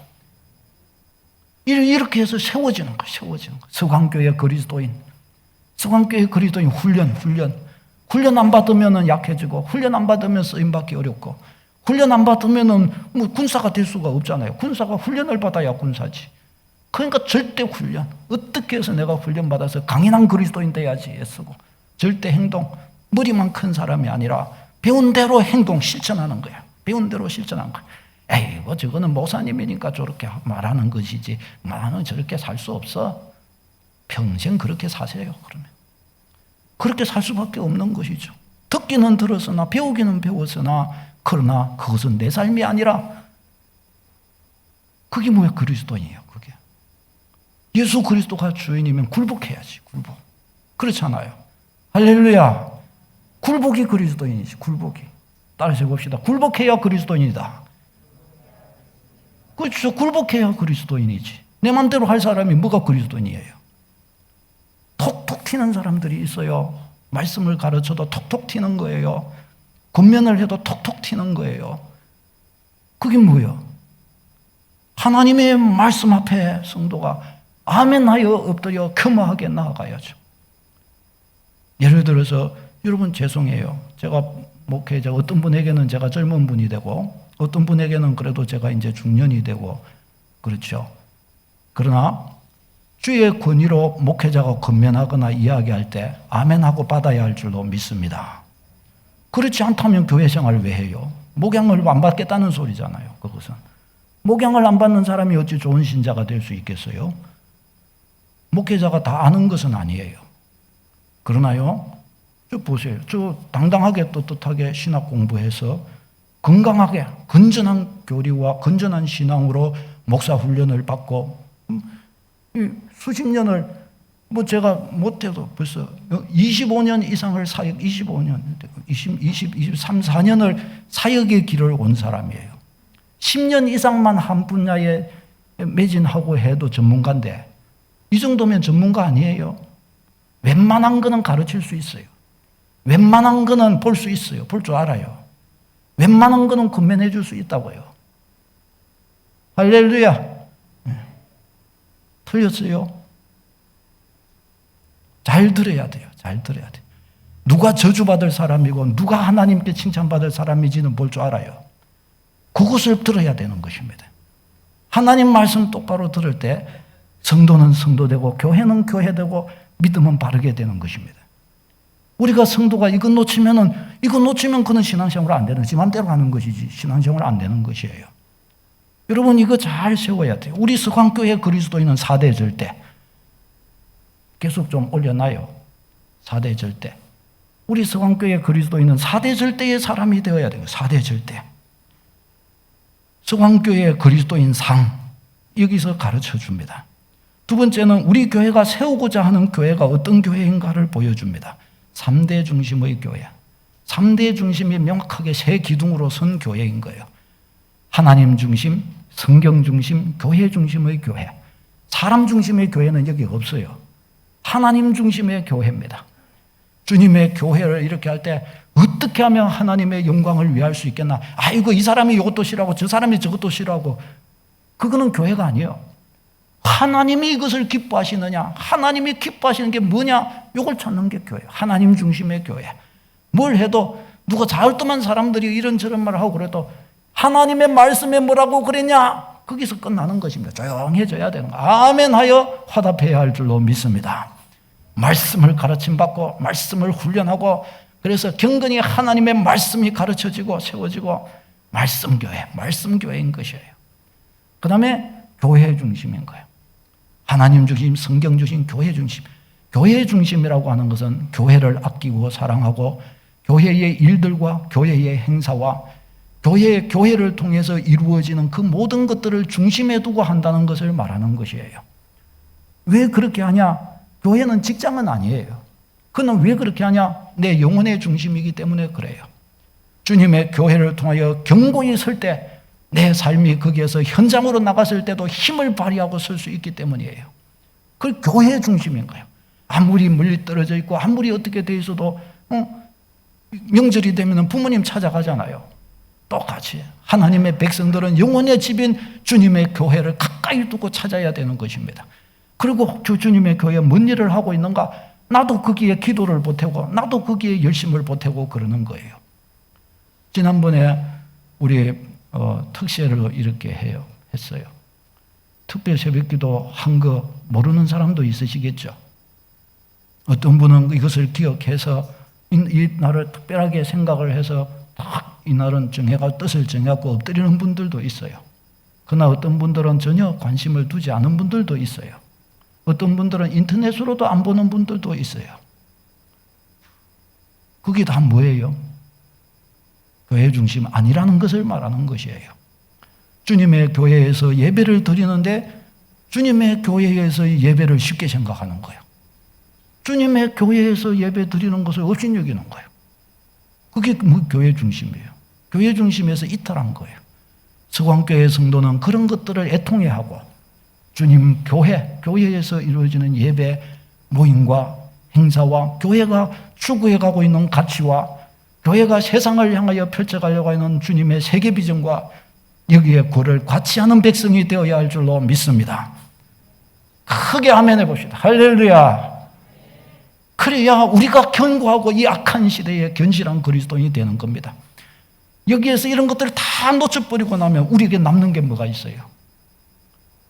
이렇게 해서 세워지는 거. 서광교회 그리스도인 훈련 안 받으면 약해지고, 훈련 안 받으면 쓰임받기 어렵고, 훈련 안 받으면 군사가 될 수가 없잖아요. 군사가 훈련을 받아야 군사지. 그러니까 절대 훈련, 어떻게 해서 내가 훈련 받아서 강인한 그리스도인 돼야지 애쓰고, 절대 행동, 머리만 큰 사람이 아니라 배운 대로 행동 실천하는 거야. 배운 대로 실천하는 거야. 에이 저거는 목사님이니까 저렇게 말하는 것이지 나는 저렇게 살 수 없어. 평생 그렇게 사세요. 그러면 그렇게 살 수밖에 없는 것이죠. 듣기는 들었으나 배우기는 배웠으나 그러나 그것은 내 삶이 아니라, 그게 뭐야? 그리스도인이에요. 그게 예수 그리스도가 주인이면 굴복해야지. 굴복. 그렇잖아요. 할렐루야. 굴복이 그리스도인이지. 굴복이. 따라서 봅시다. 굴복해야 그리스도인이다. 그렇죠. 굴복해야 그리스도인이지. 내 맘대로 할 사람이 뭐가 그리스도인이에요? 톡톡 튀는 사람들이 있어요. 말씀을 가르쳐도 톡톡 튀는 거예요. 권면을 해도 톡톡 튀는 거예요. 그게 뭐예요? 하나님의 말씀 앞에 성도가 아멘하여 엎드려 겸허하게 나아가야죠. 예를 들어서 여러분 죄송해요. 제가 목회자 어떤 분에게는 제가 젊은 분이 되고 어떤 분에게는 그래도 제가 이제 중년이 되고 그렇죠. 그러나 주의 권위로 목회자가 권면하거나 이야기할 때 아멘하고 받아야 할 줄로 믿습니다. 그렇지 않다면 교회 생활 왜 해요? 목양을 안 받겠다는 소리잖아요. 그것은 목양을 안 받는 사람이 어찌 좋은 신자가 될 수 있겠어요? 목회자가 다 아는 것은 아니에요. 그러나요, 저 보세요. 저 당당하게 떳떳하게 신학 공부해서 건강하게 건전한 교리와 건전한 신앙으로 목사 훈련을 받고 수십 년을 제가 못해도 벌써 25년 이상을 사역, 25년, 23, 4년을 사역의 길을 온 사람이에요. 10년 이상만 한 분야에 매진하고 해도 전문가인데 이 정도면 전문가 아니에요. 웬만한 거는 가르칠 수 있어요. 웬만한 거는 볼 수 있어요. 볼 줄 알아요. 웬만한 거는 권면해 줄 수 있다고요. 할렐루야. 틀렸어요? 잘 들어야 돼요. 잘 들어야 돼요. 누가 저주받을 사람이고 누가 하나님께 칭찬받을 사람인지는 볼 줄 알아요. 그것을 들어야 되는 것입니다. 하나님 말씀 똑바로 들을 때 성도는 성도되고 교회는 교회되고 믿음은 바르게 되는 것입니다. 우리가 성도가 이거 놓치면 그는 신앙생활 안 되는, 지 맘대로 가는 것이지 신앙생활 안 되는 것이에요. 여러분 이거 잘 세워야 돼요. 우리 서강교회 그리스도인은 4대 절대 계속 좀 올려놔요. 4대 절대. 우리 서강교회 그리스도인은 4대 절대의 사람이 되어야 돼요. 4대 절대. 서강교회 그리스도인 상 여기서 가르쳐 줍니다. 두 번째는 우리 교회가 세우고자 하는 교회가 어떤 교회인가를 보여줍니다. 3대 중심의 교회. 3대 중심이 명확하게 세 기둥으로 선 교회인 거예요. 하나님 중심, 성경 중심, 교회 중심의 교회. 사람 중심의 교회는 여기 없어요. 하나님 중심의 교회입니다. 주님의 교회를 이렇게 할 때 어떻게 하면 하나님의 영광을 위할 수 있겠나? 아이고 이 사람이 이것도 싫어하고 저 사람이 저것도 싫어하고 그거는 교회가 아니에요. 하나님이 이것을 기뻐하시느냐? 하나님이 기뻐하시는 게 뭐냐? 이걸 찾는 게 교회예요. 하나님 중심의 교회. 뭘 해도 누가 자을떠만 사람들이 이런저런 말을 하고 그래도 하나님의 말씀에 뭐라고 그랬냐? 거기서 끝나는 것입니다. 조용해져야 되는 거. 아멘 하여 화답해야 할 줄로 믿습니다. 말씀을 가르침받고 말씀을 훈련하고 그래서 경건히 하나님의 말씀이 가르쳐지고 세워지고 말씀교회인 것이에요. 그 다음에 교회 중심인 거예요. 하나님 중심, 성경 중심, 교회 중심. 교회 중심이라고 하는 것은 교회를 아끼고 사랑하고 교회의 일들과 교회의 행사와 교회를 통해서 이루어지는 그 모든 것들을 중심에 두고 한다는 것을 말하는 것이에요. 왜 그렇게 하냐? 교회는 직장은 아니에요. 그는 왜 그렇게 하냐? 내 영혼의 중심이기 때문에 그래요. 주님의 교회를 통하여 견고히 설 때 내 삶이 거기에서 현장으로 나갔을 때도 힘을 발휘하고 설 수 있기 때문이에요. 그 교회 중심인 거예요. 아무리 멀리 떨어져 있고 아무리 어떻게 돼 있어도 명절이 되면 부모님 찾아가잖아요. 똑같이 하나님의 백성들은 영혼의 집인 주님의 교회를 가까이 두고 찾아야 되는 것입니다. 그리고 주님의 교회에 뭔 일을 하고 있는가? 나도 거기에 기도를 보태고 나도 거기에 열심을 보태고 그러는 거예요. 지난번에 우리 특세를 이렇게 했어요. 특별 새벽기도 한 거 모르는 사람도 있으시겠죠. 어떤 분은 이것을 기억해서 이 날을 특별하게 생각을 해서 딱 이 날은 정해가 뜻을 정해갖고 엎드리는 분들도 있어요. 그러나 어떤 분들은 전혀 관심을 두지 않은 분들도 있어요. 어떤 분들은 인터넷으로도 안 보는 분들도 있어요. 그게 다 뭐예요? 교회 중심 아니라는 것을 말하는 것이에요. 주님의 교회에서 예배를 드리는데 주님의 교회에서 예배를 쉽게 생각하는 거예요. 주님의 교회에서 예배 드리는 것을 업신여기는 거예요. 그게 교회 중심이에요. 교회 중심에서 이탈한 거예요. 서광교회 성도는 그런 것들을 애통해하고 주님 교회에서 이루어지는 예배 모임과 행사와 교회가 추구해가고 있는 가치와 교회가 세상을 향하여 펼쳐가려고 하는 주님의 세계 비전과 여기에 그를 과치하는 백성이 되어야 할 줄로 믿습니다. 크게 아멘 해봅시다. 할렐루야. 그래야 우리가 견고하고 이 악한 시대에 견실한 그리스도인이 되는 겁니다. 여기에서 이런 것들을 다 놓쳐버리고 나면 우리에게 남는 게 뭐가 있어요?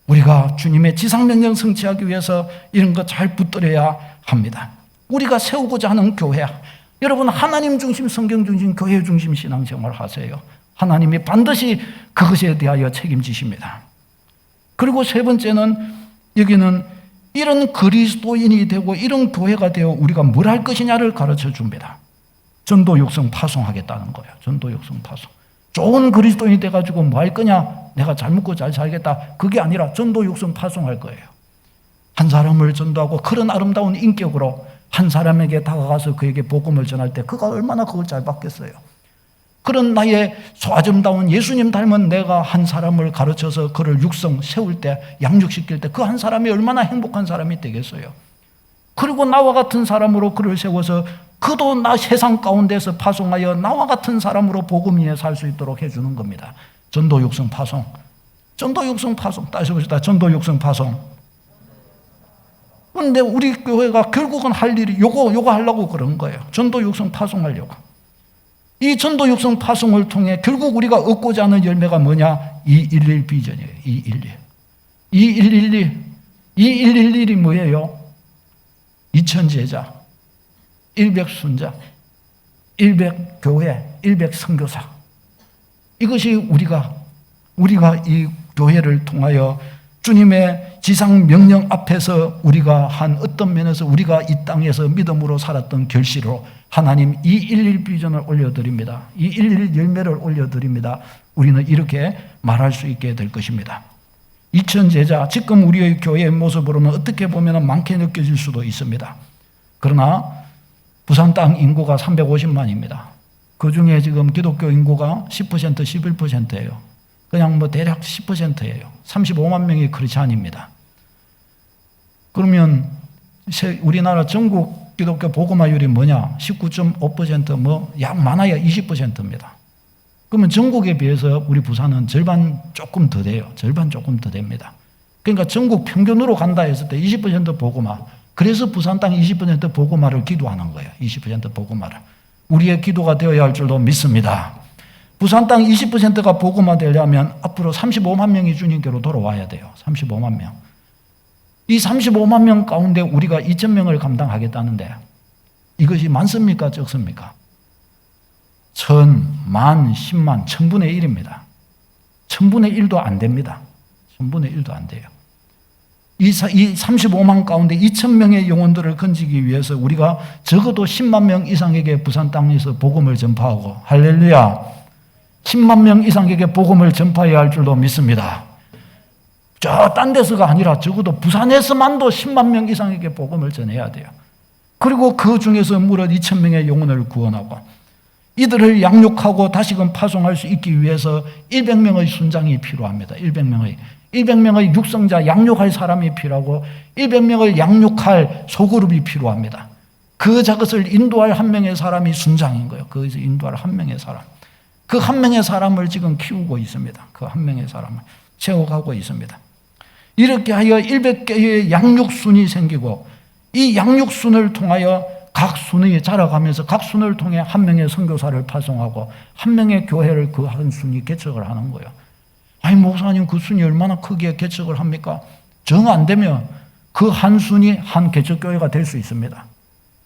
우리가 주님의 지상명령 성취하기 위해서 이런 거 잘 붙들어야 합니다. 우리가 세우고자 하는 교회, 여러분 하나님 중심, 성경 중심, 교회 중심 신앙생활 하세요. 하나님이 반드시 그것에 대하여 책임지십니다. 그리고 세 번째는 여기는 이런 그리스도인이 되고 이런 교회가 되어 우리가 뭘 할 것이냐를 가르쳐 줍니다. 전도 육성 파송하겠다는 거예요. 전도 육성 파송. 좋은 그리스도인이 돼가지고 뭐 할 거냐? 내가 잘 먹고 잘 살겠다. 그게 아니라 전도 육성 파송할 거예요. 한 사람을 전도하고 그런 아름다운 인격으로 한 사람에게 다가가서 그에게 복음을 전할 때 그가 얼마나 그걸 잘 받겠어요. 그런 나의 아름다운 예수님 닮은 내가 한 사람을 가르쳐서 그를 육성 세울 때, 양육시킬 때 그 한 사람이 얼마나 행복한 사람이 되겠어요. 그리고 나와 같은 사람으로 그를 세워서 그도 나 세상 가운데서 파송하여 나와 같은 사람으로 복음 위에 살 수 있도록 해주는 겁니다. 전도 육성 파송. 전도 육성 파송. 다시 봅시다. 전도 육성 파송. 그런데 우리 교회가 결국은 할 일이 요거 하려고 그런 거예요. 전도 육성 파송하려고. 이 전도 육성 파송을 통해 결국 우리가 얻고자 하는 열매가 뭐냐? 211 비전이에요. 211. 2111. 2111이 뭐예요? 2000 제자, 100 순자, 100 교회, 100 선교사. 이것이 우리가 이 교회를 통하여 주님의 지상 명령 앞에서 우리가 한 어떤 면에서 우리가 이 땅에서 믿음으로 살았던 결실로 하나님 211 비전을 올려드립니다. 211 열매를 올려드립니다. 우리는 이렇게 말할 수 있게 될 것입니다. 2000 제자, 지금 우리의 교회의 모습으로는 어떻게 보면 많게 느껴질 수도 있습니다. 그러나 부산 땅 인구가 350만입니다. 그 중에 지금 기독교 인구가 10%, 11%예요. 그냥 대략 10%예요. 35만 명이 크리스찬입니다. 그러면 우리나라 전국 기독교 복음화율이 뭐냐? 19.5% 약 많아야 20%입니다. 그러면 전국에 비해서 우리 부산은 절반 조금 더 돼요. 절반 조금 더 됩니다. 그러니까 전국 평균으로 간다 했을 때 20% 복음화. 그래서 부산 땅 20% 복음화를 기도하는 거예요. 20% 복음화를. 우리의 기도가 되어야 할 줄로 믿습니다. 부산 땅 20%가 복음화 되려면 앞으로 35만 명이 주님께로 돌아와야 돼요. 35만 명. 이 35만 명 가운데 우리가 2,000명을 감당하겠다는데 이것이 많습니까? 적습니까? 1,000, 10,000, 10만, 1000분의 1입니다. 1000분의 1도 안 됩니다. 1000분의 1도 안 돼요. 이 35만 가운데 2,000명의 영혼들을 건지기 위해서 우리가 적어도 10만 명 이상에게 부산 땅에서 복음을 전파하고 할렐루야 10만 명 이상에게 복음을 전파해야 할 줄로 믿습니다. 저 딴 데서가 아니라 적어도 부산에서만도 10만 명 이상에게 복음을 전해야 돼요. 그리고 그 중에서 무려 2,000명의 영혼을 구원하고 이들을 양육하고 다시금 파송할 수 있기 위해서 100명의 순장이 필요합니다. 100명의 육성자 양육할 사람이 필요하고 100명을 양육할 소그룹이 필요합니다. 그 작업을 인도할 한 명의 사람이 순장인 거예요. 거기서 인도할 한 명의 사람. 그 한 명의 사람을 지금 키우고 있습니다. 그 한 명의 사람을 채워가고 있습니다. 이렇게 하여 100개의 양육순이 생기고 이 양육순을 통하여 각 순이 자라가면서 각 순을 통해 한 명의 선교사를 파송하고 한 명의 교회를 그 한 순이 개척을 하는 거예요. 아니 목사님 그 순이 얼마나 크게 개척을 합니까? 정 안 되면 그 한 순이 한 개척교회가 될 수 있습니다.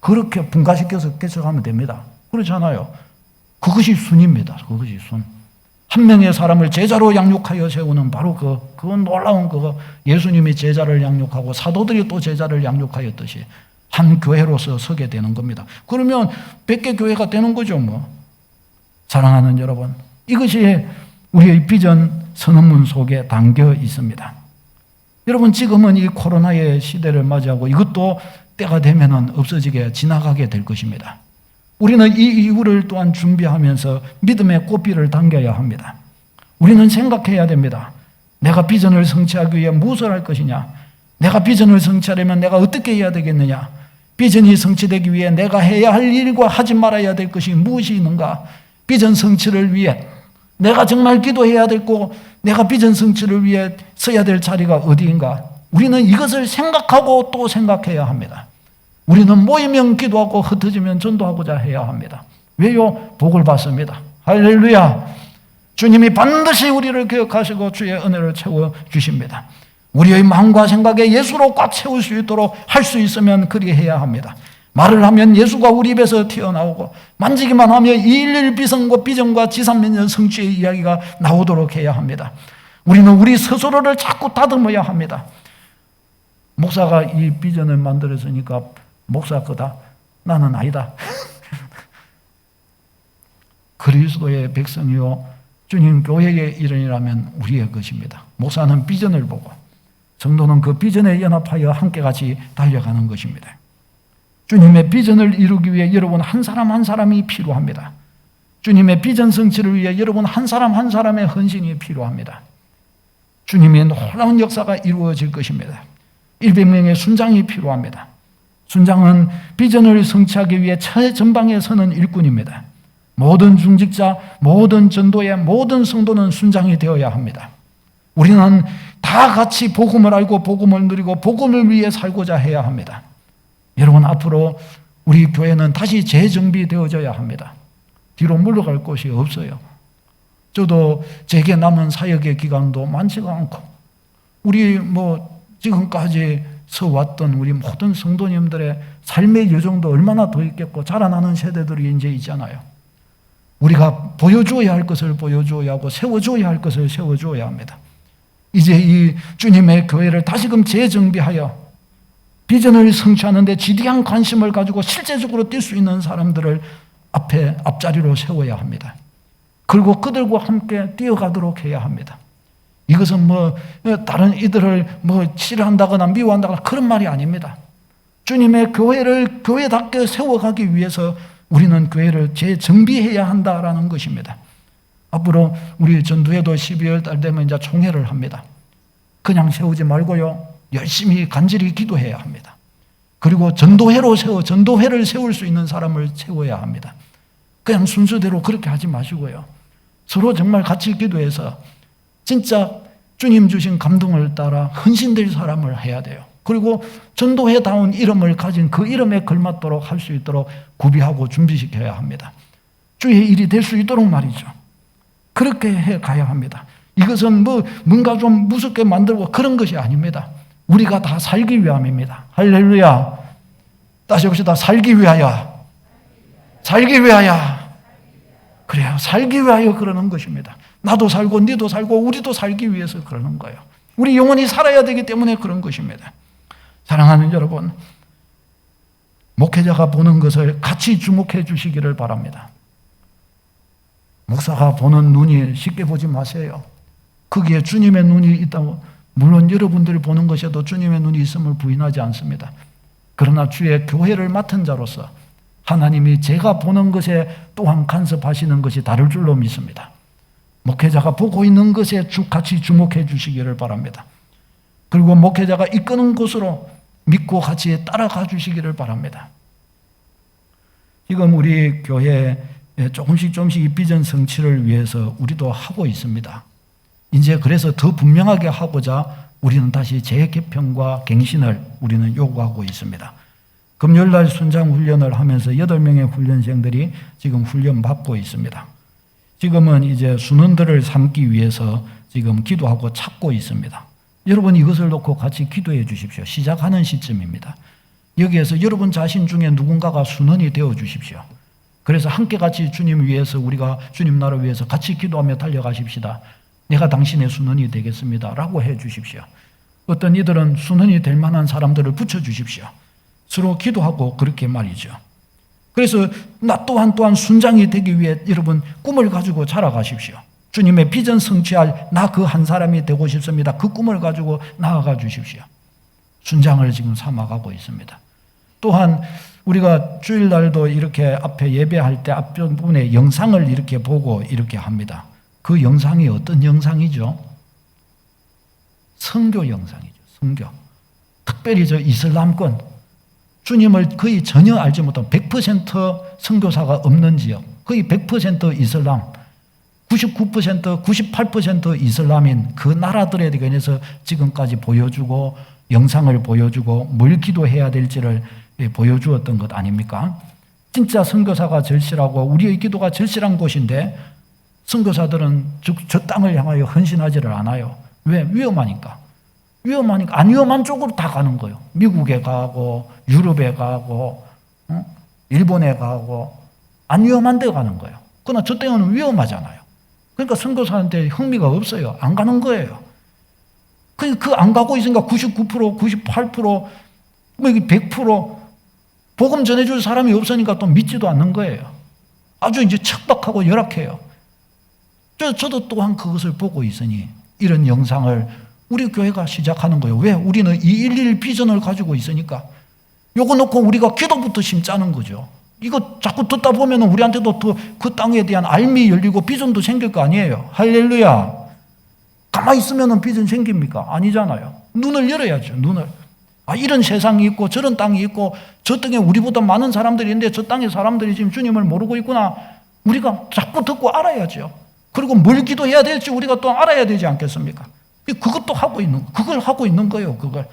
그렇게 분가시켜서 개척하면 됩니다. 그렇잖아요. 그것이 순입니다. 그것이 순. 한 명의 사람을 제자로 양육하여 세우는 바로 그 놀라운 예수님이 제자를 양육하고 사도들이 또 제자를 양육하였듯이 한 교회로서 서게 되는 겁니다. 그러면 100개 교회가 되는 거죠, 뭐. 사랑하는 여러분, 이것이 우리의 비전 선언문 속에 담겨 있습니다. 여러분, 지금은 이 코로나의 시대를 맞이하고 이것도 때가 되면은 없어지게 지나가게 될 것입니다. 우리는 이 이후를 또한 준비하면서 믿음의 꽃비를 당겨야 합니다. 우리는 생각해야 됩니다. 내가 비전을 성취하기 위해 무엇을 할 것이냐? 내가 비전을 성취하려면 내가 어떻게 해야 되겠느냐? 비전이 성취되기 위해 내가 해야 할 일과 하지 말아야 될 것이 무엇이 있는가? 비전 성취를 위해 내가 정말 기도해야 되고 내가 비전 성취를 위해 서야 될 자리가 어디인가? 우리는 이것을 생각하고 또 생각해야 합니다. 우리는 모이면 기도하고 흩어지면 전도하고자 해야 합니다. 왜요? 복을 받습니다. 할렐루야. 주님이 반드시 우리를 기억하시고 주의 은혜를 채워주십니다. 우리의 마음과 생각에 예수로 꽉 채울 수 있도록 할 수 있으면 그리해야 합니다. 말을 하면 예수가 우리 입에서 튀어나오고 만지기만 하면 211 비전과 지상면전 성취의 이야기가 나오도록 해야 합니다. 우리는 우리 스스로를 자꾸 다듬어야 합니다. 목사가 이 비전을 만들었으니까 목사 거다. 나는 아니다. 그리스도의 백성이요 주님 교회의 일원이라면 우리의 것입니다. 목사는 비전을 보고 성도는 그 비전에 연합하여 함께 같이 달려가는 것입니다. 주님의 비전을 이루기 위해 여러분 한 사람 한 사람이 필요합니다. 주님의 비전 성취를 위해 여러분 한 사람 한 사람의 헌신이 필요합니다. 주님의 놀라운 역사가 이루어질 것입니다. 100명의 순장이 필요합니다. 순장은 비전을 성취하기 위해 최전방에 서는 일꾼입니다. 모든 중직자, 모든 전도의 모든 성도는 순장이 되어야 합니다. 우리는 다 같이 복음을 알고 복음을 누리고 복음을 위해 살고자 해야 합니다. 여러분 앞으로 우리 교회는 다시 재정비되어져야 합니다. 뒤로 물러갈 곳이 없어요. 저도 제게 남은 사역의 기간도 많지가 않고 우리 지금까지 서왔던 우리 모든 성도님들의 삶의 여정도 얼마나 더 있겠고 자라나는 세대들이 이제 있잖아요. 우리가 보여줘야 할 것을 보여줘야 하고 세워줘야 할 것을 세워줘야 합니다. 이제 이 주님의 교회를 다시금 재정비하여 비전을 성취하는 데 지대한 관심을 가지고 실제적으로 뛸 수 있는 사람들을 앞자리로 세워야 합니다. 그리고 그들과 함께 뛰어가도록 해야 합니다. 이것은 다른 이들을 싫어한다거나 미워한다거나 그런 말이 아닙니다. 주님의 교회를 교회답게 세워가기 위해서 우리는 교회를 재정비해야 한다라는 것입니다. 앞으로 우리 전도회도 12월 달 되면 이제 총회를 합니다. 그냥 세우지 말고요. 열심히 간절히 기도해야 합니다. 그리고 전도회를 세울 수 있는 사람을 세워야 합니다. 그냥 순서대로 그렇게 하지 마시고요. 서로 정말 같이 기도해서 진짜 주님 주신 감동을 따라 헌신될 사람을 해야 돼요. 그리고 전도회다운 이름을 가진 그 이름에 걸맞도록 할 수 있도록 구비하고 준비시켜야 합니다. 주의 일이 될 수 있도록 말이죠. 그렇게 해 가야 합니다. 이것은 뭔가 좀 무섭게 만들고 그런 것이 아닙니다. 우리가 다 살기 위함입니다. 할렐루야. 다시 봅시다. 살기 위하여. 살기 위하여. 그래요. 살기 위하여 그러는 것입니다. 나도 살고 너도 살고 우리도 살기 위해서 그러는 거예요. 우리 영혼이 살아야 되기 때문에 그런 것입니다. 사랑하는 여러분, 목회자가 보는 것을 같이 주목해 주시기를 바랍니다. 목사가 보는 눈이 쉽게 보지 마세요. 거기에 주님의 눈이 있다고, 물론 여러분들이 보는 것에도 주님의 눈이 있음을 부인하지 않습니다. 그러나 주의 교회를 맡은 자로서 하나님이 제가 보는 것에 또한 간섭하시는 것이 다를 줄로 믿습니다. 목회자가 보고 있는 것에 같이 주목해 주시기를 바랍니다. 그리고 목회자가 이끄는 곳으로 믿고 같이 따라가 주시기를 바랍니다. 지금 우리 교회에 조금씩 이 비전 성취를 위해서 우리도 하고 있습니다. 이제 그래서 더 분명하게 하고자 우리는 다시 재개편과 갱신을 우리는 요구하고 있습니다. 금요일날 순장 훈련을 하면서 8명의 훈련생들이 지금 훈련 받고 있습니다. 지금은 이제 순원들을 삼기 위해서 지금 기도하고 찾고 있습니다. 여러분 이것을 놓고 같이 기도해 주십시오. 시작하는 시점입니다. 여기에서 여러분 자신 중에 누군가가 순원이 되어 주십시오. 그래서 함께 같이 주님 위해서 우리가 주님 나라 위해서 같이 기도하며 달려가십시다. 내가 당신의 순원이 되겠습니다. 라고 해 주십시오. 어떤 이들은 순원이 될 만한 사람들을 붙여주십시오. 서로 기도하고 그렇게 말이죠. 그래서 나 또한 순장이 되기 위해 여러분 꿈을 가지고 자라가십시오. 주님의 비전 성취할 나 그 한 사람이 되고 싶습니다. 그 꿈을 가지고 나아가 주십시오. 순장을 지금 삼아가고 있습니다. 또한 우리가 주일날도 이렇게 앞에 예배할 때 앞부분에 영상을 이렇게 보고 이렇게 합니다. 그 영상이 어떤 영상이죠? 선교 영상이죠. 선교. 특별히 이슬람권, 주님을 거의 전혀 알지 못한 100% 선교사가 없는 지역, 거의 100% 이슬람, 99%, 98% 이슬람인 그 나라들에 대해서 지금까지 보여주고 영상을 보여주고 뭘 기도해야 될지를 보여주었던 것 아닙니까? 진짜 선교사가 절실하고 우리의 기도가 절실한 곳인데 선교사들은 저 땅을 향하여 헌신하지를 않아요. 왜? 위험하니까. 안 위험한 쪽으로 다 가는 거예요. 미국에 가고 유럽에 가고 일본에 가고 안 위험한 데 가는 거예요. 그러나 저 땅은 위험하잖아요. 그러니까 선교사한테 흥미가 없어요. 안 가는 거예요. 그 안 가고 있으니까 99%, 98%, 뭐 100% 복음 전해줄 사람이 없으니까 또 믿지도 않는 거예요. 아주 이제 척박하고 열악해요. 저도 또한 그것을 보고 있으니 이런 영상을 우리 교회가 시작하는 거예요. 왜? 우리는 211 비전을 가지고 있으니까. 요거 놓고 우리가 기도부터 심자는 거죠. 이거 자꾸 듣다 보면 우리한테도 더 그 땅에 대한 알미 열리고 비전도 생길 거 아니에요. 할렐루야. 가만히 있으면 비전 생깁니까? 아니잖아요. 눈을 열어야죠. 눈을. 이런 세상이 있고 저런 땅이 있고 저 땅에 우리보다 많은 사람들이 있는데 저 땅에 사람들이 지금 주님을 모르고 있구나. 우리가 자꾸 듣고 알아야죠. 그리고 뭘 기도해야 될지 우리가 또 알아야 되지 않겠습니까? 그것도 하고 있는, 그걸 하고 있는 거예요. 그걸.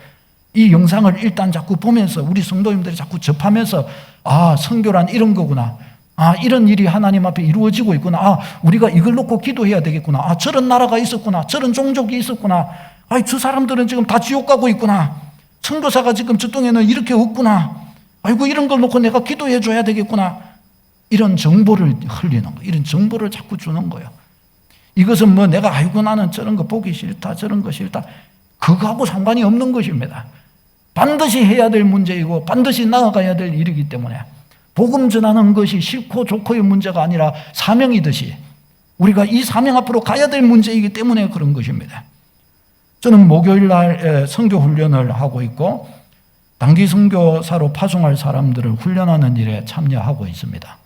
이 영상을 일단 자꾸 보면서 우리 성도님들이 자꾸 접하면서 선교란 이런 거구나. 이런 일이 하나님 앞에 이루어지고 있구나. 우리가 이걸 놓고 기도해야 되겠구나. 저런 나라가 있었구나. 저런 종족이 있었구나. 저 사람들은 지금 다 지옥 가고 있구나. 선교사가 지금 저 땅에는 이렇게 없구나. 아이고 이런 걸 놓고 내가 기도해 줘야 되겠구나. 이런 정보를 흘리는 거. 이런 정보를 자꾸 주는 거예요. 이것은 뭐 내가 나는 저런 거 보기 싫다. 저런 거 싫다. 그거하고 상관이 없는 것입니다. 반드시 해야 될 문제이고 반드시 나아가야 될 일이기 때문에 복음 전하는 것이 싫고 좋고의 문제가 아니라 사명이듯이 우리가 이 사명 앞으로 가야 될 문제이기 때문에 그런 것입니다. 저는 목요일 날 선교 훈련을 하고 있고 단기 선교사로 파송할 사람들을 훈련하는 일에 참여하고 있습니다.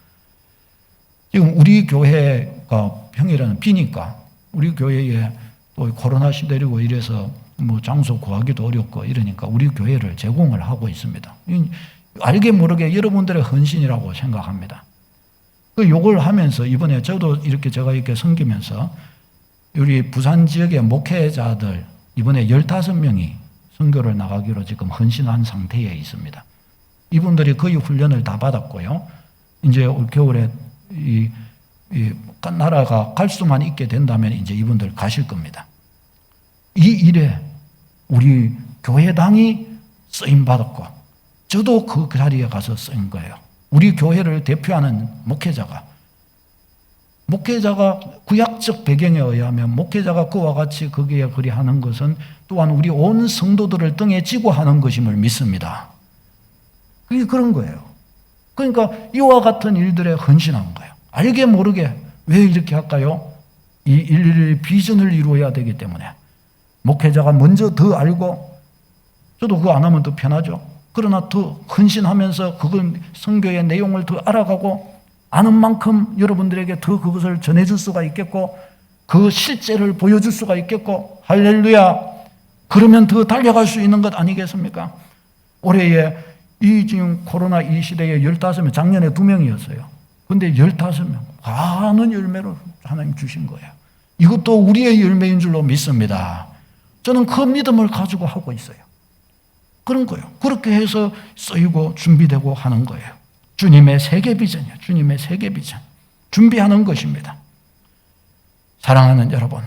지금 우리 교회가 평일에는 비니까 우리 교회에 또 코로나 시대이고 이래서 뭐 장소 구하기도 어렵고 이러니까 우리 교회를 제공을 하고 있습니다. 알게 모르게 여러분들의 헌신이라고 생각합니다. 요걸 하면서 이번에 저도 제가 이렇게 섬기면서 우리 부산 지역의 목회자들 이번에 15명이 선교를 나가기로 지금 헌신한 상태에 있습니다. 이분들이 거의 훈련을 다 받았고요. 이제 올 겨울에 이 나라가 갈 수만 있게 된다면 이제 이분들 가실 겁니다. 이 일에 우리 교회당이 쓰임 받았고 저도 그 자리에 가서 쓴 거예요. 우리 교회를 대표하는 목회자가 구약적 배경에 의하면 목회자가 그와 같이 거기에 그리 하는 것은 또한 우리 온 성도들을 등에 지고 하는 것임을 믿습니다. 그게 그런 거예요. 그러니까 이와 같은 일들에 헌신한 거예요. 알게 모르게 왜 이렇게 할까요? 이 111 비전을 이루어야 되기 때문에 목회자가 먼저 더 알고 저도 그거 안 하면 더 편하죠. 그러나 더 헌신하면서 그건 선교의 내용을 더 알아가고 아는 만큼 여러분들에게 더 그것을 전해줄 수가 있겠고 그 실제를 보여줄 수가 있겠고 할렐루야. 그러면 더 달려갈 수 있는 것 아니겠습니까? 올해에 이 지금 코로나 이 시대에 15명, 작년에 2명이었어요. 근데 15명, 많은 열매를 하나님 주신 거예요. 이것도 우리의 열매인 줄로 믿습니다. 저는 그 믿음을 가지고 하고 있어요. 그런 거예요. 그렇게 해서 쓰이고 준비되고 하는 거예요. 주님의 세계 비전이에요. 주님의 세계 비전. 준비하는 것입니다. 사랑하는 여러분,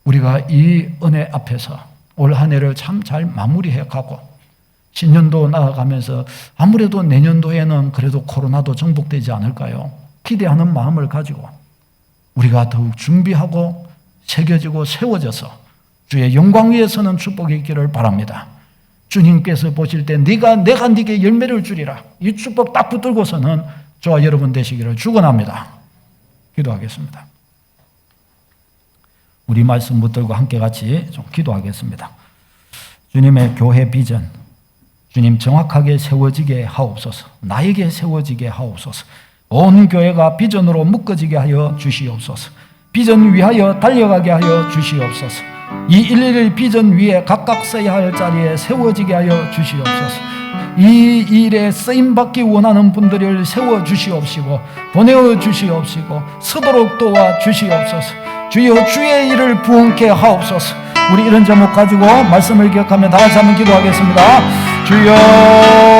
우리가 이 은혜 앞에서 올 한 해를 참 잘 마무리해 가고 신년도 나아가면서 아무래도 내년도에는 그래도 코로나도 정복되지 않을까요? 기대하는 마음을 가지고 우리가 더욱 준비하고 새겨지고 세워져서 주의 영광 위에 서는 축복이 있기를 바랍니다. 주님께서 보실 때 내가 네게 열매를 주리라. 이 축복 딱 붙들고서는 저와 여러분 되시기를 축원합니다. 기도하겠습니다. 우리 말씀 붙들고 함께 같이 좀 기도하겠습니다. 주님의 교회 비전, 주님 정확하게 세워지게 하옵소서. 나에게 세워지게 하옵소서. 온 교회가 비전으로 묶어지게 하여 주시옵소서. 비전 위하여 달려가게 하여 주시옵소서. 이 111 비전 위에 각각 서야 할 자리에 세워지게 하여 주시옵소서. 이 일에 쓰임받기 원하는 분들을 세워주시옵시고 보내어 주시옵시고 서도록 도와 주시옵소서. 주여 주의 일을 부응케 하옵소서. 우리 이런 제목 가지고 말씀을 기억하며 다 같이 한번 기도하겠습니다. 주여